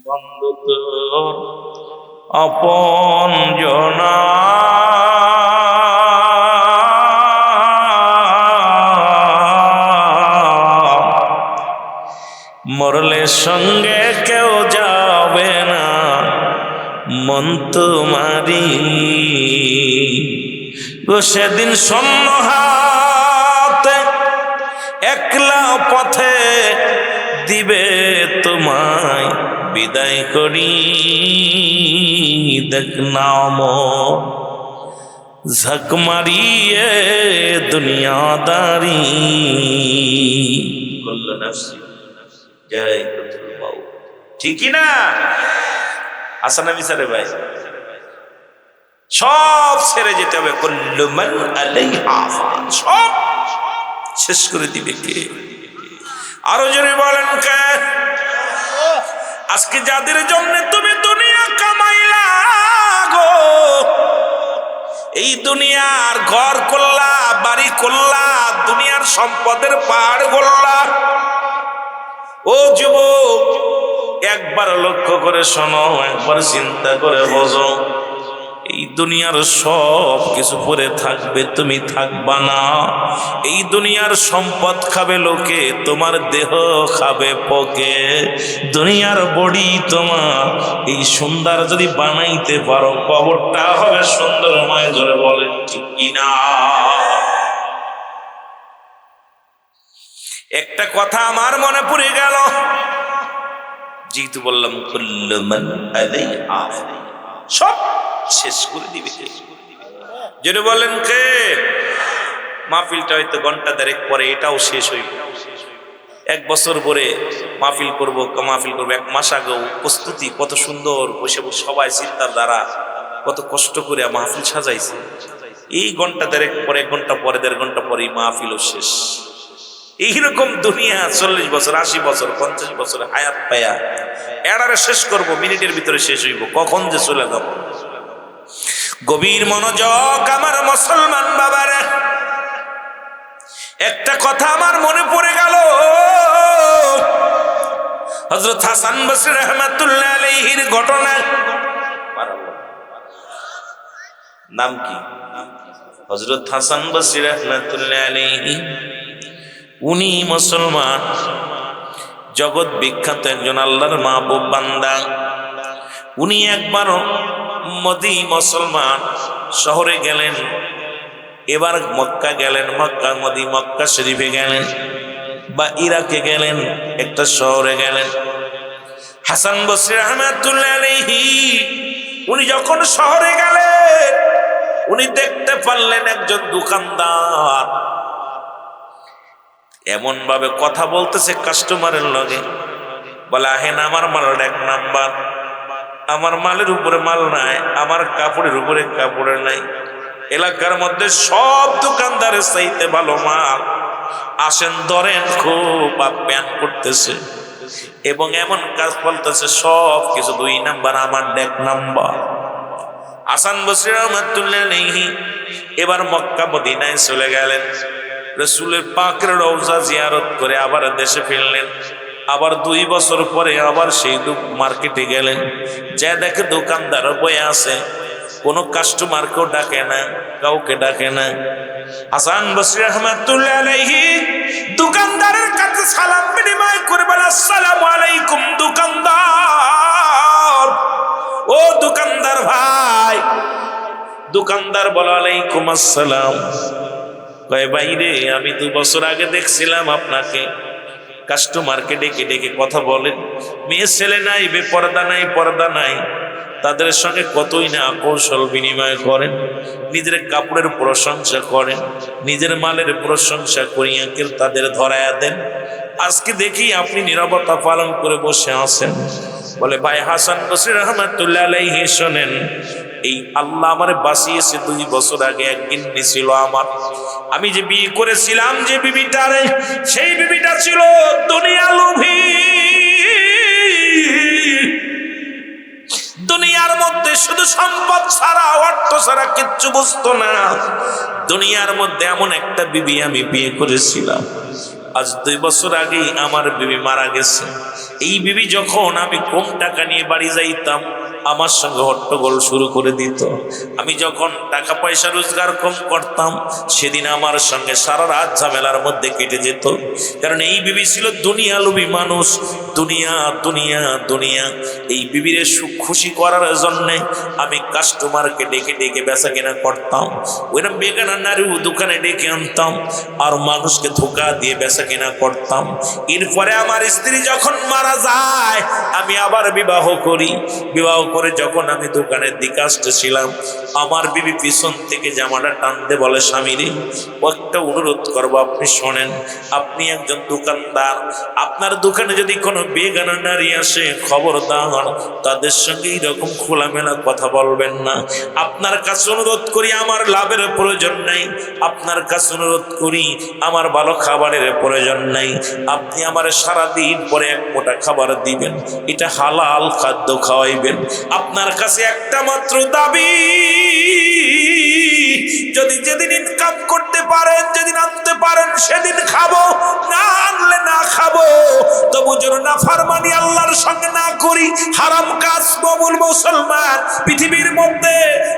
বন্ধু তোর আপন জনা মরলে সঙ্গে কেউ যাবে না মন তোমারি গো সেদিন শূন্য হাতে একলা পথে দিবে তোমায় বিদায় করি দেখ নাম ঝক মারিয়ে দুনিয়াদারি বলল নফসি জয় বাউ ঠিকই না আসানা মিসারে ভাই সব ছেড়ে যেতে হবে কুল্লু মান আলাইহা ফান সব শেষ করে দিবে কে আরো জোরে বলেন কে আজকে যাদের জন্য তুমি দুনিয়া কামাইলা গো এই দুনিয়ার ঘর করলা বাড়ি করলা দুনিয়ার সম্পদের পাহাড় গড়লা ও যুবক একবার লক্ষ্য করে শোনো একবার চিন্তা করে বোঝো এই দুনিয়ার সব কিছু পরে থাকবে তুমি থাকবা না এই দুনিয়ার সম্পদ খাবে লোকে তোমার দেহ খাবে পোকে দুনিয়ার বডি তোমার এই সুন্দর যদি বানাইতে পারো কবরটা হবে সুন্দরময় জোরে বলে ঠিক কিনা একটা কথা আমার মনে পড়ে গেল যেহেতু বললাম কুল্লু মান আলাইহা সব শেষ করে দিবে যদি বলেন কে মাহফিলটা হয়তো ঘন্টা দেড়েক পরে এটাও শেষ হইবে এক বছর পরে মাহফিল করবো এক মাস আগে প্রস্তুতি কত সুন্দর বসে বসে সবাই চিন্তার দ্বারা কত কষ্ট করে মাহফিল সাজাইছে এই ঘন্টা দেড়েক পরে এক ঘন্টা পরে দেড় ঘন্টা পরে মাহফিলও শেষ এইরকম দুনিয়া 40 বছর 80 বছর 50 বছর হায়াত পায়া এড়ারে শেষ করব মিনিটের ভিতরে শেষ হইব কখন যে চলে যাব গভীর মনোযোগ আমার মুসলমান বাবারা একটা কথা আমার মনে পড়ে গেল হযরত হাসান বসরি রাহমাতুল্লাহ আলাইহির ঘটনা নাম কি হযরত হাসান বসরি রাহমাতুল্লাহ আলাইহি উনি মুসলমান জগৎ বিখ্যাত একজন আল্লাহর মাহবুব বান্দা উনি একবার মুসলমান শহরে গেলেন এবার মক্কা গেলেন মক্কা শরীফে গেলেন বা ইরাকে গেলেন একটা শহরে গেলেন হাসান বসরি রাহমাতুল্লাহ আলাইহি উনি যখন শহরে গেলেন উনি দেখতে পারলেন একজন দোকানদার এমন ভাবে কথা বলতেছে কাস্টমারের লগে বলে আহেন আমার মালের এক নাম্বার আমার মালের উপরে মাল নাই আমার কাপড়ের উপরে কাপড় নাই এলাকার মধ্যে সব দোকানদারের চাইতে ভালো মাল আসেন ধরেন খুব আপ্যায়ন করতেছে এবং এমন কাজ বলতেছে সব কিছু 2 নাম্বার আমার 1 নাম্বার হাসান বসরি রাহমাতুল্লাহ আলাইহি এবার মক্কা মদিনায় চলে গেলেন রাসূলের পাকের রওজা জিয়ারত করে আবার দেশে ফিরলেন আবার 2 বছর পরে আবার সেই মার্কেটে গেলেন যা দেখে দোকানদার বসে আছে কোনো কাস্টমারকেও ডাকে না কাউকে ডাকে না হাসান বসরি রাহমাতুল্লাহ আলাইহি দোকানদারের কাছে সালাম বিনিময় করে বলে আসসালামু আলাইকুম দোকানদার ও দোকানদার ভাই দোকানদার বলে ওয়ালাইকুম আসসালাম কয় বাইরে আমি 2 বছর আগে দেখছিলাম আপনাকে কাস্টমারকে ডেকে ডেকে কথা বলেন মেয়ে ছেলে নাই বেপরদা নাই পর্দা নাই তাদের সঙ্গে কতই না কৌশল বিনিময় করেন নিজের কাপড়ের প্রশংসা করেন নিজের মালের প্রশংসা করিয়া কেউ তাদের ধরায়া দেন আজকে দেখি আপনি নীরবতা পালন করে বসে আছেন বলে ভাই হাসান বসরি রাহমাতুল্লাহ আলাইহি শোনেন এই আল্লাহ আমারে বাঁচিয়েছে 2 বছর আগে একদিন ছিল আমার আমি যে বিয়ে করেছিলাম যে বিবিটারে সেই বিবিটা ছিল দুনিয়া লোভী দুনিয়ার মধ্যে শুধু সম্পদ ছাড়া অর্থ ছাড়া কিচ্ছু বুঝতো না দুনিয়ার মধ্যে এমন একটা বিবি আমি বিয়ে করেছিলাম আজ 2 বছর আগেই আমার বিবি মারা গেছে। এই বিবি যখন আমি কম টাকা নিয়ে বাড়ি যাইতাম আমার সঙ্গে হট্টগোল শুরু করে দিত। আমি যখন টাকা পয়সা রোজগার কম করতাম সেদিন আমার সঙ্গে সারা রাত ঝামেলার মধ্যে কেটে যেত। কারণ এই বিবি ছিল দুনিয়া লোভী মানুষ। দুনিয়া দুনিয়া দুনিয়া। এই বিবির সুখ খুশি করার জন্যে আমি কাস্টমারকে ডেকে ডেকে বেচা কেনা করতাম। ওইরকম বেগানা নারীও দোকানে ডেকে আনতাম আর মানুষকে ধোকা দিয়ে বেচা কেনা করতাম। এরপরে আমার স্ত্রী যখন মারা যায় আমি আবার বিবাহ করি। বিবাহ করে যখন আমি দোকানের দিকে আসতেছিলাম আমার বিবি পিছন থেকে জামাটা টানতে বলে, স্বামী রে, একটা অনুরোধ করবো, আপনি শোনেন, আপনি একজন দোকানদার, আপনার দোকানে যদি কোনো বেগানা নারী আসে খবরদার তাদের সঙ্গে এইরকম খোলামেলা কথা বলবেন না। আপনার কাছে অনুরোধ করি, আমার লাভের প্রয়োজন নেই, আপনার কাছে অনুরোধ করি, আমার ভালো খাবারের প্রয়োজন নেই, আপনি আমার সারাদিন পরে 1 মোটা খাবার দিবেন, এটা হালাল খাদ্য খাওয়াইবেন। আপনার কাছে একটা মাত্র দাবি, যদি যেদিন ইনকাম করতে পারেন, যেদিন আনতে পারেন সেদিন খাবো, না আনলে না খাবো, তবু যেন নাফরমানি আল্লাহর সঙ্গে না করি, হারাম কাজ কবুল মুসলমান পৃথিবীর মধ্যে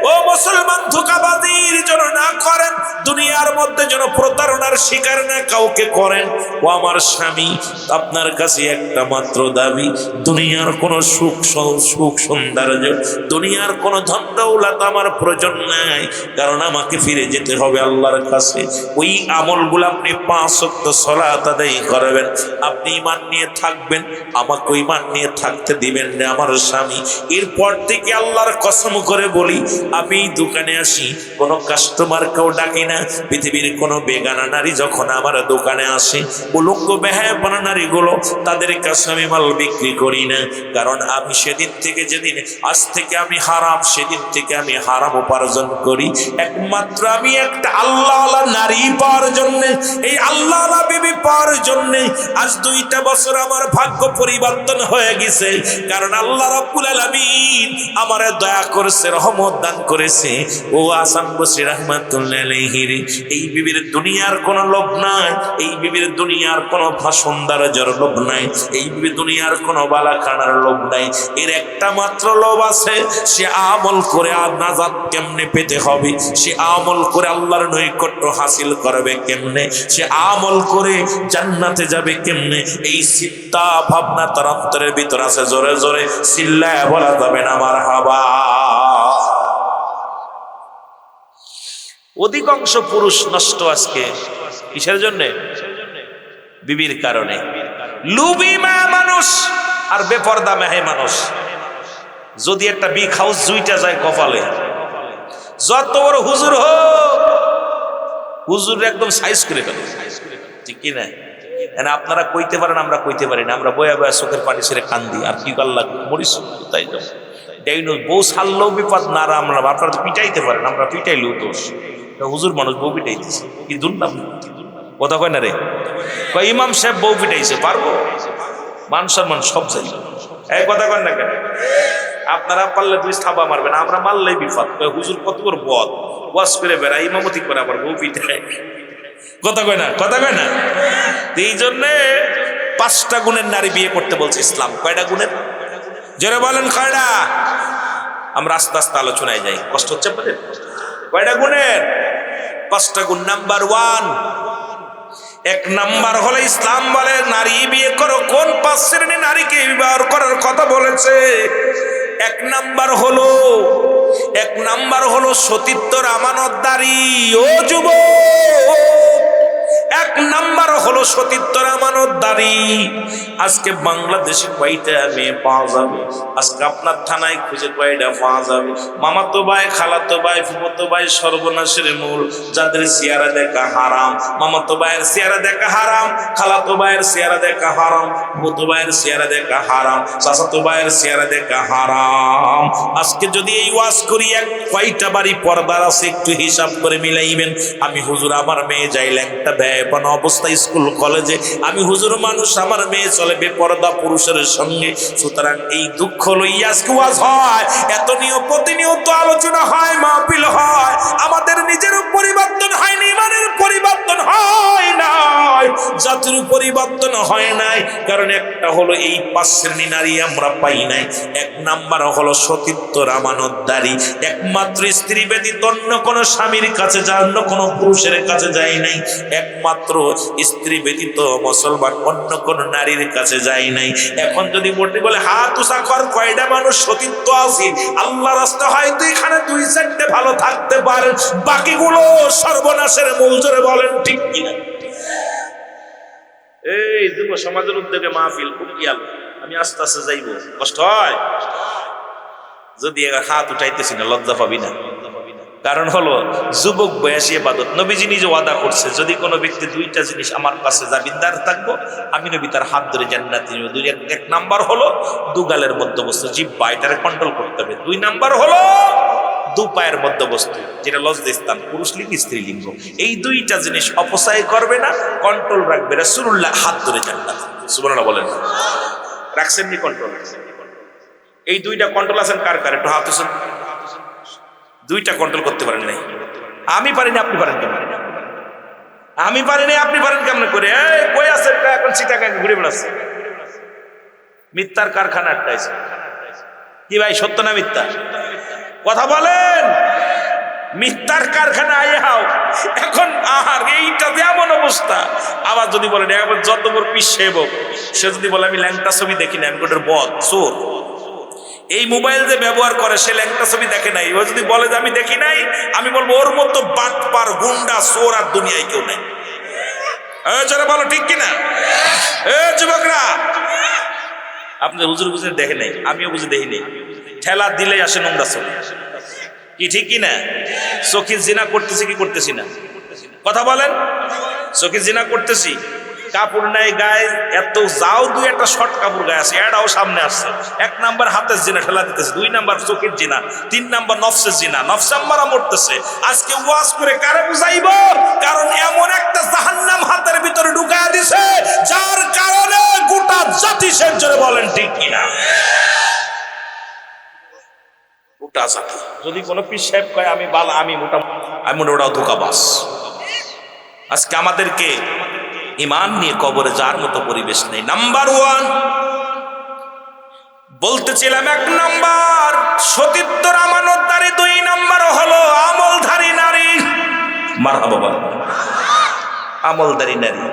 ও মুসলমান ধোঁকাবাজির যেন না করেন, দুনিয়ার মধ্যে যেন প্রতারণার শিকার না কাউকে করেন। ও আমার স্বামী, আপনার কাছে একটা মাত্র দাবি, দুনিয়ার কোনো সুখ সৌন্দর্য, দুনিয়ার কোনো ধন দৌলত আমার প্রয়োজন নাই, কারণ আমাকে ফিরে যেতে হবে আল্লাহর কাছে। ওই আমলগুলো আপনি 5 ওয়াক্ত সালাত আদায় করবেন, আপনি ঈমান নিয়ে থাকবেন, আমাকে ঈমান নিয়ে থাকতে দিবেন না আমার স্বামী। এরপর থেকে আল্লাহর কসম করে বলি, আমি দোকানে আসি কোনো কাস্টমারকেও ডাকি না। পৃথিবীর কোনো বেগানা নারী যখন আমার দোকানে আসে, উলঙ্গ বেহায়াপনা নারীগুলো, তাদের কাছে আমি মাল বিক্রি করি না। কারণ আমি সেদিন থেকে, যেদিন আজ থেকে আমি হারাম, সেদিন থেকে আমি হারাম উপার্জন করি একমাত্র আমি একটা আল্লাহওয়ালা নারী পাওয়ার জন্যে, এই আল্লাহওয়ালা বিবি পাওয়ার জন্যে। আজ 2টা বছর আমার ভাগ্য পরিবর্তন হয়ে গেছে, কারণ আল্লাহ রাব্বুল আলামিন আমারে দয়া করেছে, রহমত দান করেছে। ও হাসান বসরি রাহমাতুল্লাহ আলাইহি, এই বিবির দুনিয়ার কোনো লোভ নাই, এই বিবির দুনিয়ার কোনো সৌন্দর্যের লোভ নাই, এই বিবির দুনিয়ার কোনো বালাখানার লোভ নাই। এর একটা মাত্র লোভ আছে, সে আমল করে আর নাজাত কেমনে পেতে হবে, সে আমল করে আল্লাহর নৈকট্য হাসিল করবে কেমনে, সে আমল করে জান্নাতে যাবে কেমনে, এই চিন্তা ভাবনা তার অন্তরের ভিতর আছে। জোরে জোরে চিল্লায় বলা যাবে না মারহাবা। অধিকাংশ পুরুষ নষ্ট আজকে কিসের জন্য? বিবির কারণে। লুবি মায়া মানুষ আর বেপরদা মেহে মানুষ। যদি একটা বিগ হাউস জুইটা যায় কপালে, যত বড় হুজুর হোক, হুজুর একদম সাইজ করে ফেলে, ঠিক কি না? আপনারা কইতে পারেন, আমরা কইতে পারি না, আমরা বয়া বয়া চোখের পানি ছেড়ে কান্দি, আর কি কাল্লা মরিস তাই যাবো। বউ ছাড়লেও বিপদ না, আমরা আপনারা তো পিটাইতে পারেন, আমরা পিটাইলেও দোষ। হুজুর মানুষ বউ পিটাইতেছে, কি দুর্নাম কথা কয় না রে। কয় ইমাম সাহেব বউ পিটাইছে, পারবো? মান সম্মান সব যাই, এই কথা কয় না কেন? আপনারা পারলে 2 থাবা মারবেন, আমরা মারলেই বিপদ। হুজুর কত বড় বদ, ওয়াজ করে বেড়ায়, ইমামতি করে, আবার বউ পিটায়, কথা কয় না, কথা কয় না। এই জন্যে 5টা গুণের নারী বিয়ে করতে বলছে ইসলাম। কয়টা গুণের? জোরে বলেন কয়টা? আমরা আস্তে আস্তে আলোচনায় যাই, কষ্ট হচ্ছে আপনাদের। কয়টা গুণের? 5টা গুণ। নাম্বার 1, 1 নাম্বার হলো ইসলাম বলে নারী বিয়ে করো। কোন 5 শ্রেণীর নারীকে বিবাহ করার কথা বলেছে? 1 নাম্বার হলো সতীত্বর আমানতদারি। ও যুবক, 1 নাম্বার হলো সতীত্বর আমানতদারি। আজকে বাংলাদেশে কয়টা মেয়ে পাওয়া যাবে? আজকে আপনার থানায় খুঁজে কয়টা পাওয়া যাবে? মামাতো ভাই, খালাতো ভাই, ফুফাতো ভাই সর্বনাশের মূল, যাদের চেহারা দেখা হারাম। মামাতো ভাইয়ের চেহারা দেখা হারাম, খালাতো ভাইয়ের চেহারা দেখা হারাম, ফুফাতো ভাইয়ের চেহারা দেখা হারাম, চাচাতো ভাইয়ের চেহারা দেখা হারাম। আজকে যদি এই ওয়াজ করি, কয়টা বাড়ি পর্দার আছে একটু হিসাব করে মিলাইবেন। আমি হুজুর, আমার মেয়ে যাই ল্যাংটা বেপনা অবস্থায় স্কুল কলেজে, আমি হুজুর মানুষ, আমার মেয়ে চলে বেপরদা পুরুষের সঙ্গে। সুতরাং এই দুঃখ লইয়া আজকে ওয়াজ হয়, এত প্রতিনিয়ত আলোচনা হয়, মাহফিল হয়, আমাদের নিজের পরিবর্তন হয়নি, ইমানের পরিবর্তন হয় না। নয়, জাতির পরিবর্তন হয় নাই। কারণ একটা হলো এই 5 শ্রেণী নারী আমরা পাই নাই। 1 নাম্বার হলো সতীত্বর আমানতদারি, একমাত্র স্ত্রী ব্যতীত অন্য কোনো স্বামীর কাছে যায়, অন্য কোনো পুরুষের কাছে যায় নাই। একমাত্র স্ত্রী ব্যতীত মুসলমান অন্য কোনো নারীর কাছে যায় নাই। এখন যদি বলে হাত উঁচা কর, কয়টা মানুষ সতীত্ব আছে আল্লাহ রাস্তা, হয়তো এখানে 2-4টে ভালো থাকতে পারে, বাকিগুলো সর্বনাশের মূল। জোরে বলেন ঠিক কিনা? এই যুব সমাজের উদ্যোগে মাহফিল খুব খেয়াল। আমি আস্তে আস্তে যাইব, কষ্ট হয় যদি হাত উঠাইতেছি না, লজ্জা পাবি না। কারণ হলো যুবক বয়সী ইবাদত। নবীজি নিজে ওয়াদা করছে, যদি কোনো ব্যক্তি 2টা জিনিস আমার কাছে জামিনদার থাকবো, আমি নবী তার হাত ধরে জান্নাতে নিব। 1 নাম্বার হলো 2 গালের মধ্যবস্তু, জিহ্বা, এটারে কন্ট্রোল করতে হবে। 2 নাম্বার হলো 2 পায়ের মধ্যবস্তু, যেটা লজ্জাস্থান, পুরুষলিঙ্গ স্ত্রীলিঙ্গ। এই 2টা জিনিস অপচয় করবে না, কন্ট্রোল রাখবে। রাসূলুল্লাহ হাত ধরে জান্নাত। সুবহানাল্লাহ বলেন। রাখছেন নি কন্ট্রোল? এই 2টা কন্ট্রোল আছেন কার কার? একটু হাত উঠান। 2টা কন্ট্রোল করতে পারেন নাই। আমি পারিনি, আপনি পারেন কেমন? আমি পারিনি, আপনি পারেন কেমন করে? এই কই আছেন? এখন চিটাগাং ঘুরে বেড়াচ্ছে, মিথ্যার কারখানা আটকাইছে। কি ভাই, সত্য না মিথ্যা? কথা বলেন। মিথ্যার কারখানা আইয়াও এখন। আর এইটা এমন অবস্থা। আবার যদি বলেন এখন যত বড় পীর সেবক, সে যদি বলে আমি ল্যাংটা ছবি দেখি না, আমি গোটের বদ চোর। এই মোবাইল যে ব্যবহার করে সে ল্যাংটা ছবি দেখে নাই, ও যদি বলে যে আমি দেখি নাই, আমি বলবো ওর মতো বাটপার, গুন্ডা, চোর আর দুনিয়ায় কেউ নাই। যারা বলো ঠিক কিনা? যুবকরা, আপনি হুজুর বুঝে দেখে নাই, আমিও বুঝে দেখি নাই। ঠেলা দিলে আসে নোংরা ছবি। কি ঠিক কিনা? চোখে জিনা করতেছি কি করতেছি না? কথা বলেন। চোখে জিনা করতেছি, কাপড় নাই গায়ে, এত যাও 2-1টা শর্ট কাপড় গায়ে আছে, এটাও সামনে আসছে। 1 নাম্বার হাতের জিনা ঠেলা দিতেছে, 2 নাম্বার চোখের জিনা, 3 নাম্বার নফসের জিনা, নফসাম্মারা মরতেছে। আজকে ওয়াজ করে কারে বুঝাইব? কারণ এমন একটা জাহান্নাম হাতের ভিতরে ঢুকায়া দিছে, যার কারণে গোটা জাতি শেষ। জোরে বলেন ঠিক কিনা? গোটা জাতি। যদি কোনো পীর সাহেব কয় আমি বালা, আমি মোটা, আমি ওটাও ধোকাবাজ। আজকে আমাদেরকে ঈমান নিয়ে কবরে যাওয়ার মতো পরিবেশ নেই। নাম্বার 1 বলতেছিলাম, 1 নাম্বার সতীত্বর আমানতদারি, 2 নাম্বার হলো আমলধারী নারী। মারহাবা বাবা। আমলদারি নারী,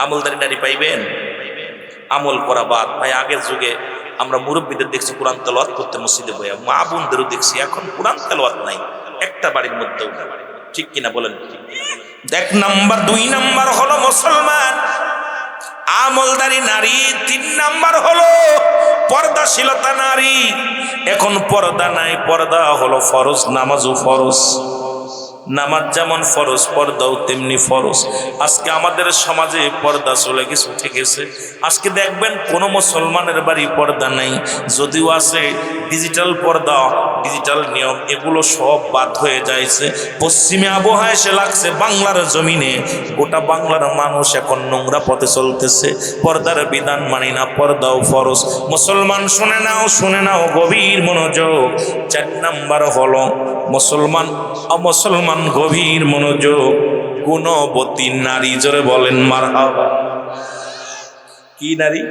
আমলদারি নারী পাইবেন? আমল করা বাদ ভাই। আগের যুগে আমরা মুরব্বীদের দেখছি কোরআন তেলাওয়াত করতে মসজিদে বইয়া, মা বোনদেরও দেখছি। এখন কোরআন তেলাওয়াত নাই একটা বাড়ির মধ্যেও। ঠিক কিনা বলেন? 1 নাম্বার। 2 নাম্বার হলো মুসলমান আমলদারি নারী। 3 নাম্বার হলো পর্দাশীলতা নারী। এখন পর্দা নাই, পর্দা হলো ফরজ, নামাজও ফরজ। নামাজ যেমন ফরজ, পর্দাও তেমনি ফরজ। আজকে আমাদের সমাজে পর্দা চলে গেছে, উঠে গেছে। আজকে দেখবেন কোনো মুসলমানের বাড়ি পর্দা নাই, যদিও আছে ডিজিটাল পর্দা, ডিজিটাল নিয়ম, এগুলো সব বাদ হয়ে যাইছে। পশ্চিমে আবহাওয়া এসে লাগছে বাংলার জমিনে, গোটা বাংলার মানুষ এখন নোংরা পথে চলতেছে। পর্দার বিধান মানি না, পর্দাও ফরজ। মুসলমান শুনে নাও, শুনে নাও, গভীর মনোযোগ। 4 নাম্বার হলো মুসলমান অমুসলমান গভীর মনোযোগ, গুণবতী নারী। জোরে বলেন মারহাবা। কি নারী?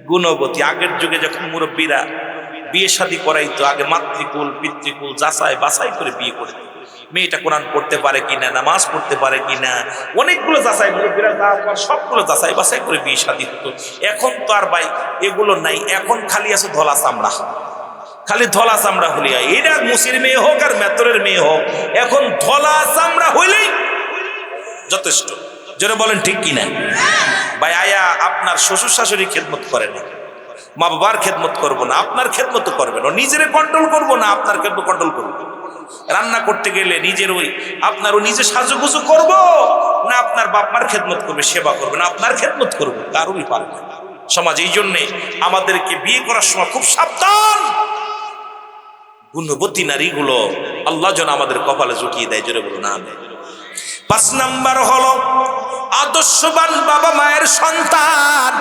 গুণবতী। আগের যুগে যখন মুরব্বীরা বিয়ে শাদী করাইতো, আগে মাতৃকুল পিতৃকুল যাচাই বাছাই করে বিয়ে করে দিত। মেয়েটা কোরআন পড়তে পারে কিনা, নামাজ পড়তে পারে কিনা, অনেকগুলো যাচাই, মুরব্বীরা সবগুলো যাচাই বাছাই করে বিয়ে শাদী হতো। এখন তো আর ভাই এগুলো নাই। এখন খালি আছে ধলা চামড়া, খালি ধলা চামড়া হলে এটা মুসির মেয়ে হোক আর মেতরের মেয়ে হোক, এখন ধলা চামড়া হইলেই যথেষ্ট। যারা বলেন ঠিক কিনা? ভাই আয়া আপনার শ্বশুর শাশুড়ি খেদমত করে না, মা বাবার খেদমত করবো না, আপনার খেদমত করবে না। নিজের কন্ট্রোল করবো না, আপনার খেদমত কন্ট্রোল করবো। রান্না করতে গেলে নিজের আপনারও নিজে সাজুগুজু করবো না, আপনার বাপ মার খেদমত করবে, সেবা করবে না, আপনার খেদমত করবো, কারোরই পারবে না সমাজ। এই জন্যে আমাদেরকে বিয়ে করার সময় খুব সাবধান। গুণবতী নারীগুলো আল্লাহ যেন আমাদের কপালে জুটিয়ে দেয়। জোরে বলুন আমিন। 5 নাম্বার হলো আদর্শবান বাবা মায়ের সন্তান।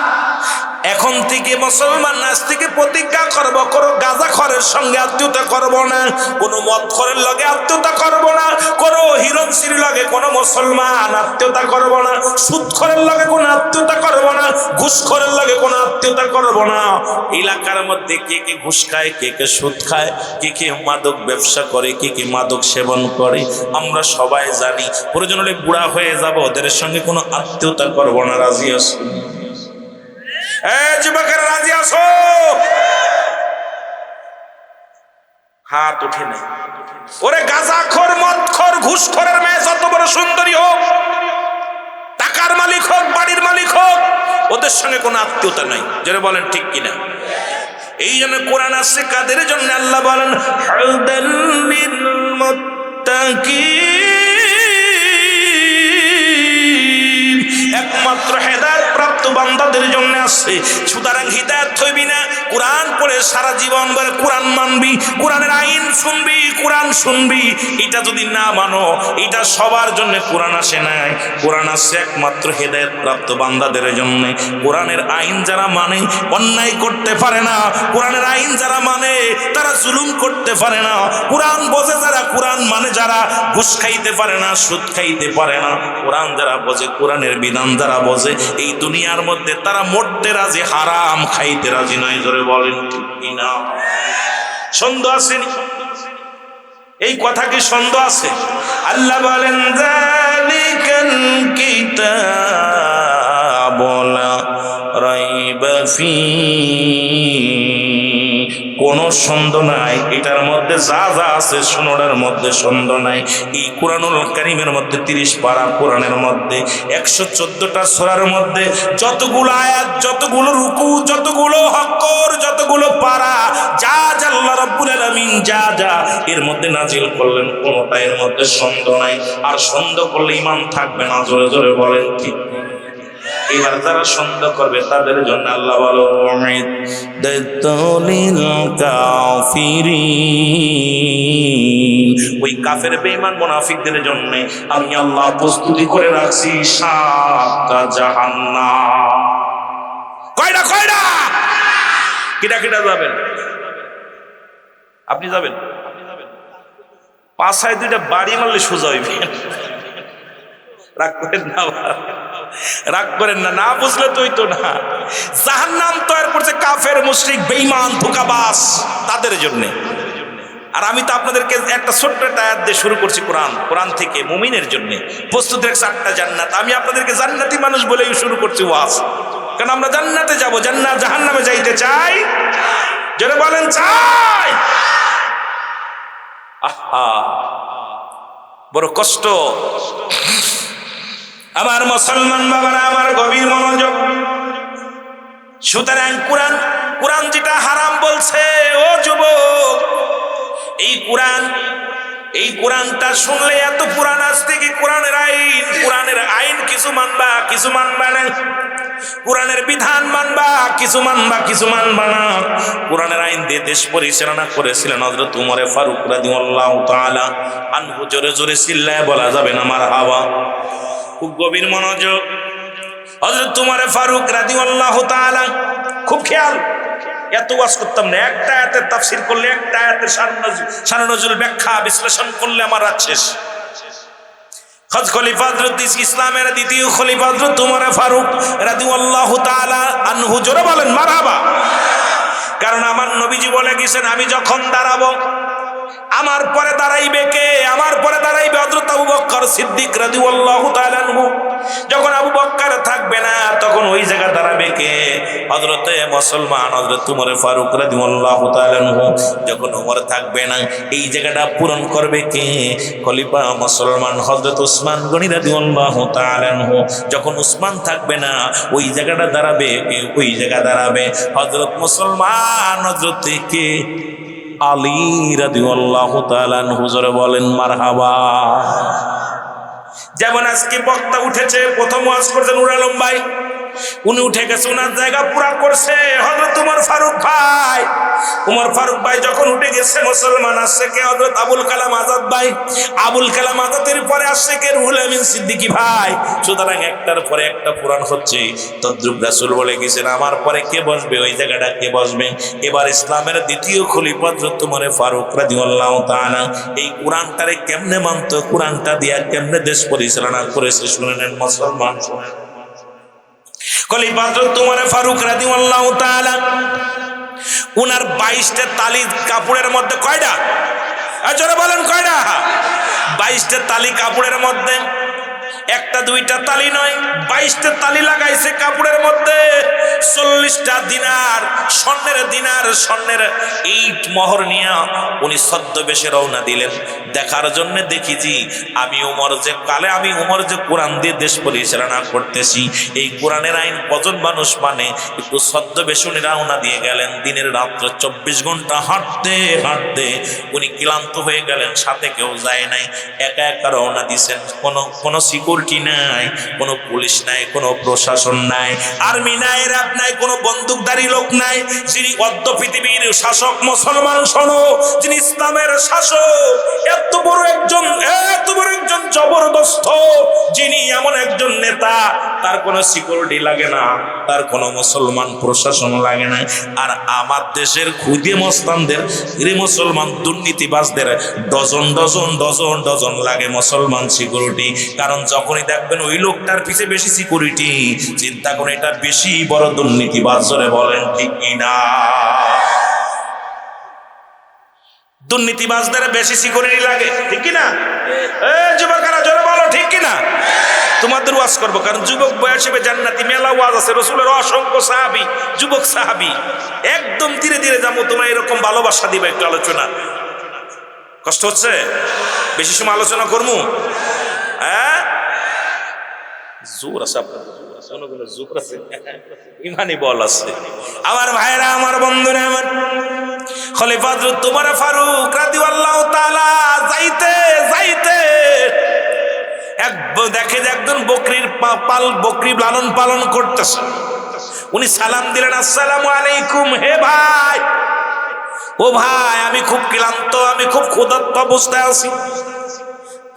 এখন থেকে মুসলমান আজ থেকে প্রতিজ্ঞা করব, কোনো গাঁজাখরের সঙ্গে আত্মীয়তা করব না, কোনো মদখরের লগে আত্মীয়তা করব না, কোনো হিরণসির লগে কোনো মুসলমান আত্মীয়তা করব না, সুদখরের লগে কোনো আত্মীয়তা করব না, ঘুষখরের লগে কোনো আত্মীয়তা করব না। এলাকার মধ্যে কে কে ঘুষ খায়, কে কে সুদ খায়, কে কে মাদক ব্যবসা করে, কে কে মাদক সেবন করে, আমরা সবাই জানি। প্রয়োজন হলে বুড়া হয়ে যাব, ওদের সঙ্গে কোনো আত্মীয়তা করব না। রাজি আছো? যুবকের রাজি আছো? হাত উঠে না। ওরে গাঁজাখোর, মদখোর, ঘুষখোরের মেয়ে যত বড় সুন্দরী হোক, টাকার মালিক হোক, বাড়ির মালিক হোক, ওদের সঙ্গে কোনো আত্মীয়তা নাই। যারা বলেন ঠিক কিনা? এই জন্য কোরআন আসছে কাদের জন্য? আল্লাহ বলেন হুদাল লিল মুত্তাকিন, একমাত্র হেদায়েত প্রাপ্ত বান্দাদের জন্য আসছে। সুতরাং হিদায়াত হইবি না, কোরআন পড়ে সারা জীবন ধরে কোরআন মানবি, কোরআনের আইন শুনবি, কোরআন শুনবি। এটা যদি না মানো, এটা সবার জন্য কোরআন আসে নাই। কোরআন আসছে একমাত্র হেদায়েত প্রাপ্ত বান্দাদের জন্য। কোরআনের আইন যারা মানে অন্যায় করতে পারে না, কোরআনের আইন যারা মানে তারা জুলুম করতে পারে না, কোরআন বোঝে যারা, কোরআন মানে যারা ঘুষ খাইতে পারে না, সুদ খাইতে পারে না, কোরআন যারা বোঝে, কোরআনের বিধান যারা বোঝে, এই দুনিয়ার মধ্যে তারা মরতে রাজি, হারাম খাইতে রাজি নয়। জোরে বলেন ঠিক কিনা? সন্দেহ আসেনি? এই কথা কি সন্দেহ আছে? আল্লাহ বলেন যালিকাল কিতাবু লা রাইবা ফীহি, কোনো সন্দেহ নাই এটার মধ্যে, যা যা আছে শোনার মধ্যে সন্দেহ নাই। এই কোরআনুল কারীমের মধ্যে 30 পারা কোরআনের মধ্যে 114টা সূরার মধ্যে যতগুলো আয়াত, যতগুলো রুকু, যতগুলো হক্কর, যতগুলো পারা, যা যা আল্লাহ রাব্বুল আলামিন যা যা এর মধ্যে নাজিল করলেন, কোনোটা এর মধ্যে সন্দেহ নাই। আর সন্দেহ করলে ঈমান থাকবে না। জোরে জোরে বলেন ঠিক। এবার যারা সন্দেহ করবে তাদের জন্য আল্লাহ বলো ওই কাফের বেঈমান মুনাফিকদের জন্য আমি আল্লাহ প্রস্তুতি করে রাখছি 7টা জাহান্নাম। কয়টা? কয়টা? কিটা কিটা যাবেন? আপনি যাবেন? পাশায় 2টা বাড়ি মারলে সোজা হইবে। রাগ করেন না, রাগ করেন না, না বুঝলে তুই তো না। জাহান্নাম তৈরি করছে কাফের, মুশরিক, বেঈমান, ধোঁকাবাজ তাদের জন্য। আর আমি তো আপনাদেরকে একটা ছোট্ট আয়াত দিয়ে শুরু করছি কোরআন থেকে মুমিনের জন্য প্রস্তুত রাখছে 8টা জান্নাত। আমি আপনাদেরকে জান্নাতি মানুষ বলেই শুরু করছি ওয়াজ, কারণ আমরা জান্নাতে যাব, জান্নাত জাহান্নামে যাইতে চাই। যারা বলেন চাই, আহা বড় কষ্ট। আমার মুসলমান বাবারা, আমার গভীর মনোযোগ। সুতরাং কোরআন যেটা হারাম বলছে, ও যুবক, এই কোরআনটা শুনলে এত পুরান, আজ থেকে কোরআনের আইন কিছু মানবা, কিছু মানবা না। কোরআনের বিধান মানবা, কিছু মানবা, কিছু মানবা না। কোরআনের আইন দিয়ে দেশ পরিচালনা করেছিলেন হযরত উমর ফারুক রাদিয়াল্লাহু তাআলা আনহু। জোরে জোরে চিল্লায় বলা যাবে না মারহাবা? খুব গভীর মনোযোগ। হযরত উমর ফারুক রাদিয়াল্লাহু তাআলা, খুব খেয়াল। এত ওয়াজ করতাম না, একটা আয়াতের তাফসীর করলে, একটা আয়াতের শান নজুল ব্যাখ্যা বিশ্লেষণ করলে আমার রাত শেষ। খলিফা হযরত ইসলামের দ্বিতীয় খলিফা হযরত উমর ফারুক রাদিয়াল্লাহু তাআলা আনহু। জোরে বলেন মারহাবা। কারণ আমার নবীজি বলে গেছেন, আমি যখন দাঁড়াবো আমার পরে দাঁড়াইবে কে? আমার পরে দাঁড়াইবে হযরত আবু বকর সিদ্দিক রাদিয়াল্লাহু তাআলা আনহু। যখন আবু বকর থাকবে না, তখন ওই জায়গা দাঁড়াবে কে? হযরতে মুসলমান হযরত উমর ফারুক রাদিয়াল্লাহু তাআলা আনহু। যখন উমর থাকবে না, এই জায়গাটা পূরণ করবে কে? খলিফা মুসলমান হযরত উসমান গনি রাদিয়াল্লাহু তাআলা আনহু। যখন উসমান থাকবে না, ওই জায়গাটা দাঁড়াবে কে? ওই জায়গা দাঁড়াবে হযরত মুসলমান হযরত কে? আলী রাদিয়াল্লাহু তাআলা আনহু। জোরে বলেন মারহাবা। যেমন আজকে বক্তা উঠেছে, প্রথম ওয়াজ করছে নূর আলম ভাই, উনি উঠে গেছে, উনার জায়গা পুরা করছে হযরত উমর ফারুক ভাই। উমর ফারুক ভাই যখন উঠে গেছে, মুসলমান আসছে কে? হযরত আবুল কালাম আজাদ ভাই। আবুল কালাম আজাদের পরে আসছে কে? রুহুল আমিন সিদ্দিকী ভাই। সুতরাং একটার পরে একটা পুরাণ হচ্ছে। তদ্রুপ রাসূল বলে গেছেন, আমার পরে কে বসবে, ওই জায়গাটা কে বসবে। এবার ইসলামের দ্বিতীয় খলিফা হযরত উমর ফারুক রাদিয়াল্লাহু তাআলা এই কোরআনটারে কেমনে মানতো, কোরআনটা দিয়া কেমনে দেশ পরিচালনা করেছে শুনেন মুসলমান, শুনেন। খলিফা হযরত উমর ফারুক রাদিয়াল্লাহু তাআলা উনার 22টা তালি কাপড়ের মধ্যে কয়টা? জোরে বলেন কয়টা? 22টা তালি কাপড়ের মধ্যে, একটা দুইটা তালি নয়, 22টা তালি লাগাইছে কাপড়ের মধ্যে। 40টা দিনার, স্বর্ণের ইট মোহর নিয়ে উনি ছদ্মবেশে রওনা দিলেন দেখার জন্য। দেখিছি আমি উমর যে কোরআন দিয়ে দেশ পরিচালনা করতেছি, এই কোরআনের আইন কজন মানুষ মানে। একটু ছদ্মবেশে উনি রওনা দিয়ে গেলেন। দিনের রাত্র 24 ঘন্টা হাঁটতে হাঁটতে উনি ক্লান্ত হয়ে গেলেন, সাথে কেউ যায় নাই, একা একা রওনা দিছেন। কোনো সিকিউরিটি নাই, কোনো পুলিশ নাই, কোনো প্রশাসন নাই, আর্মি নাই, র্যাব নাই, কোনো বন্দুকধারী লোক নাই। যিনি অর্ধ পৃথিবীর শাসক, মুসলমান শোনো, যিনি ইসলামের শাসক, এত বড় একজন জবরদস্ত, যিনি এমন একজন নেতা, তার কোনো সিকিউরিটি লাগে না, তার কোনো মুসলমান প্রশাসন লাগে না। আর আমার দেশের খুদে মস্তানদের, মুসলমান দুর্নীতিবাজদের ডজন ডজন ডজন ডজন লাগে মুসলমান সিকিউরিটি। কারণ যখনই দেখবেন ওই লোকটার পিছে বেশি সিকিউরিটি, চিন্তা করে এটা বেশি বড় দুর্নীতিবাজ। জোরে বলেন ঠিক কিনা? দুর্নীতিবাজদের বেশি সিকিউরিটি লাগে, ঠিক কিনা? যুবকেরা জোরে বলো ঠিক কিনা? তোমাদের ওয়াজ করবো, কারণ যুবক বয়সে জান্নাতি মেলা ওয়াজ আছে। রাসূলের অসংখ্য সাহাবী, যুবক সাহাবী। একদম ধীরে ধীরে যাবো, তোমরা এরকম ভালোবাসা দিবে। একটু আলোচনা কষ্ট হচ্ছে, বেশি সময় আলোচনা করবো? হ্যাঁ, জোর আছে আপনাদের, জোর আছে, ইমানি বল আছে। আমার ভাইরা, আমার বন্ধুরা, আমার খলিফা হযরত উমর ফারুক রাদিয়াল্লাহু তাআলা যাইতে যাইতে দেখে যে একজন বকরি লালন পালন করতেছে। উনি সালাম দিলেন, আসসালামু আলাইকুম। হে ভাই, ও ভাই, আমি খুব ক্লান্ত, আমি খুব ক্ষুধার্ত অবস্থায় আছি,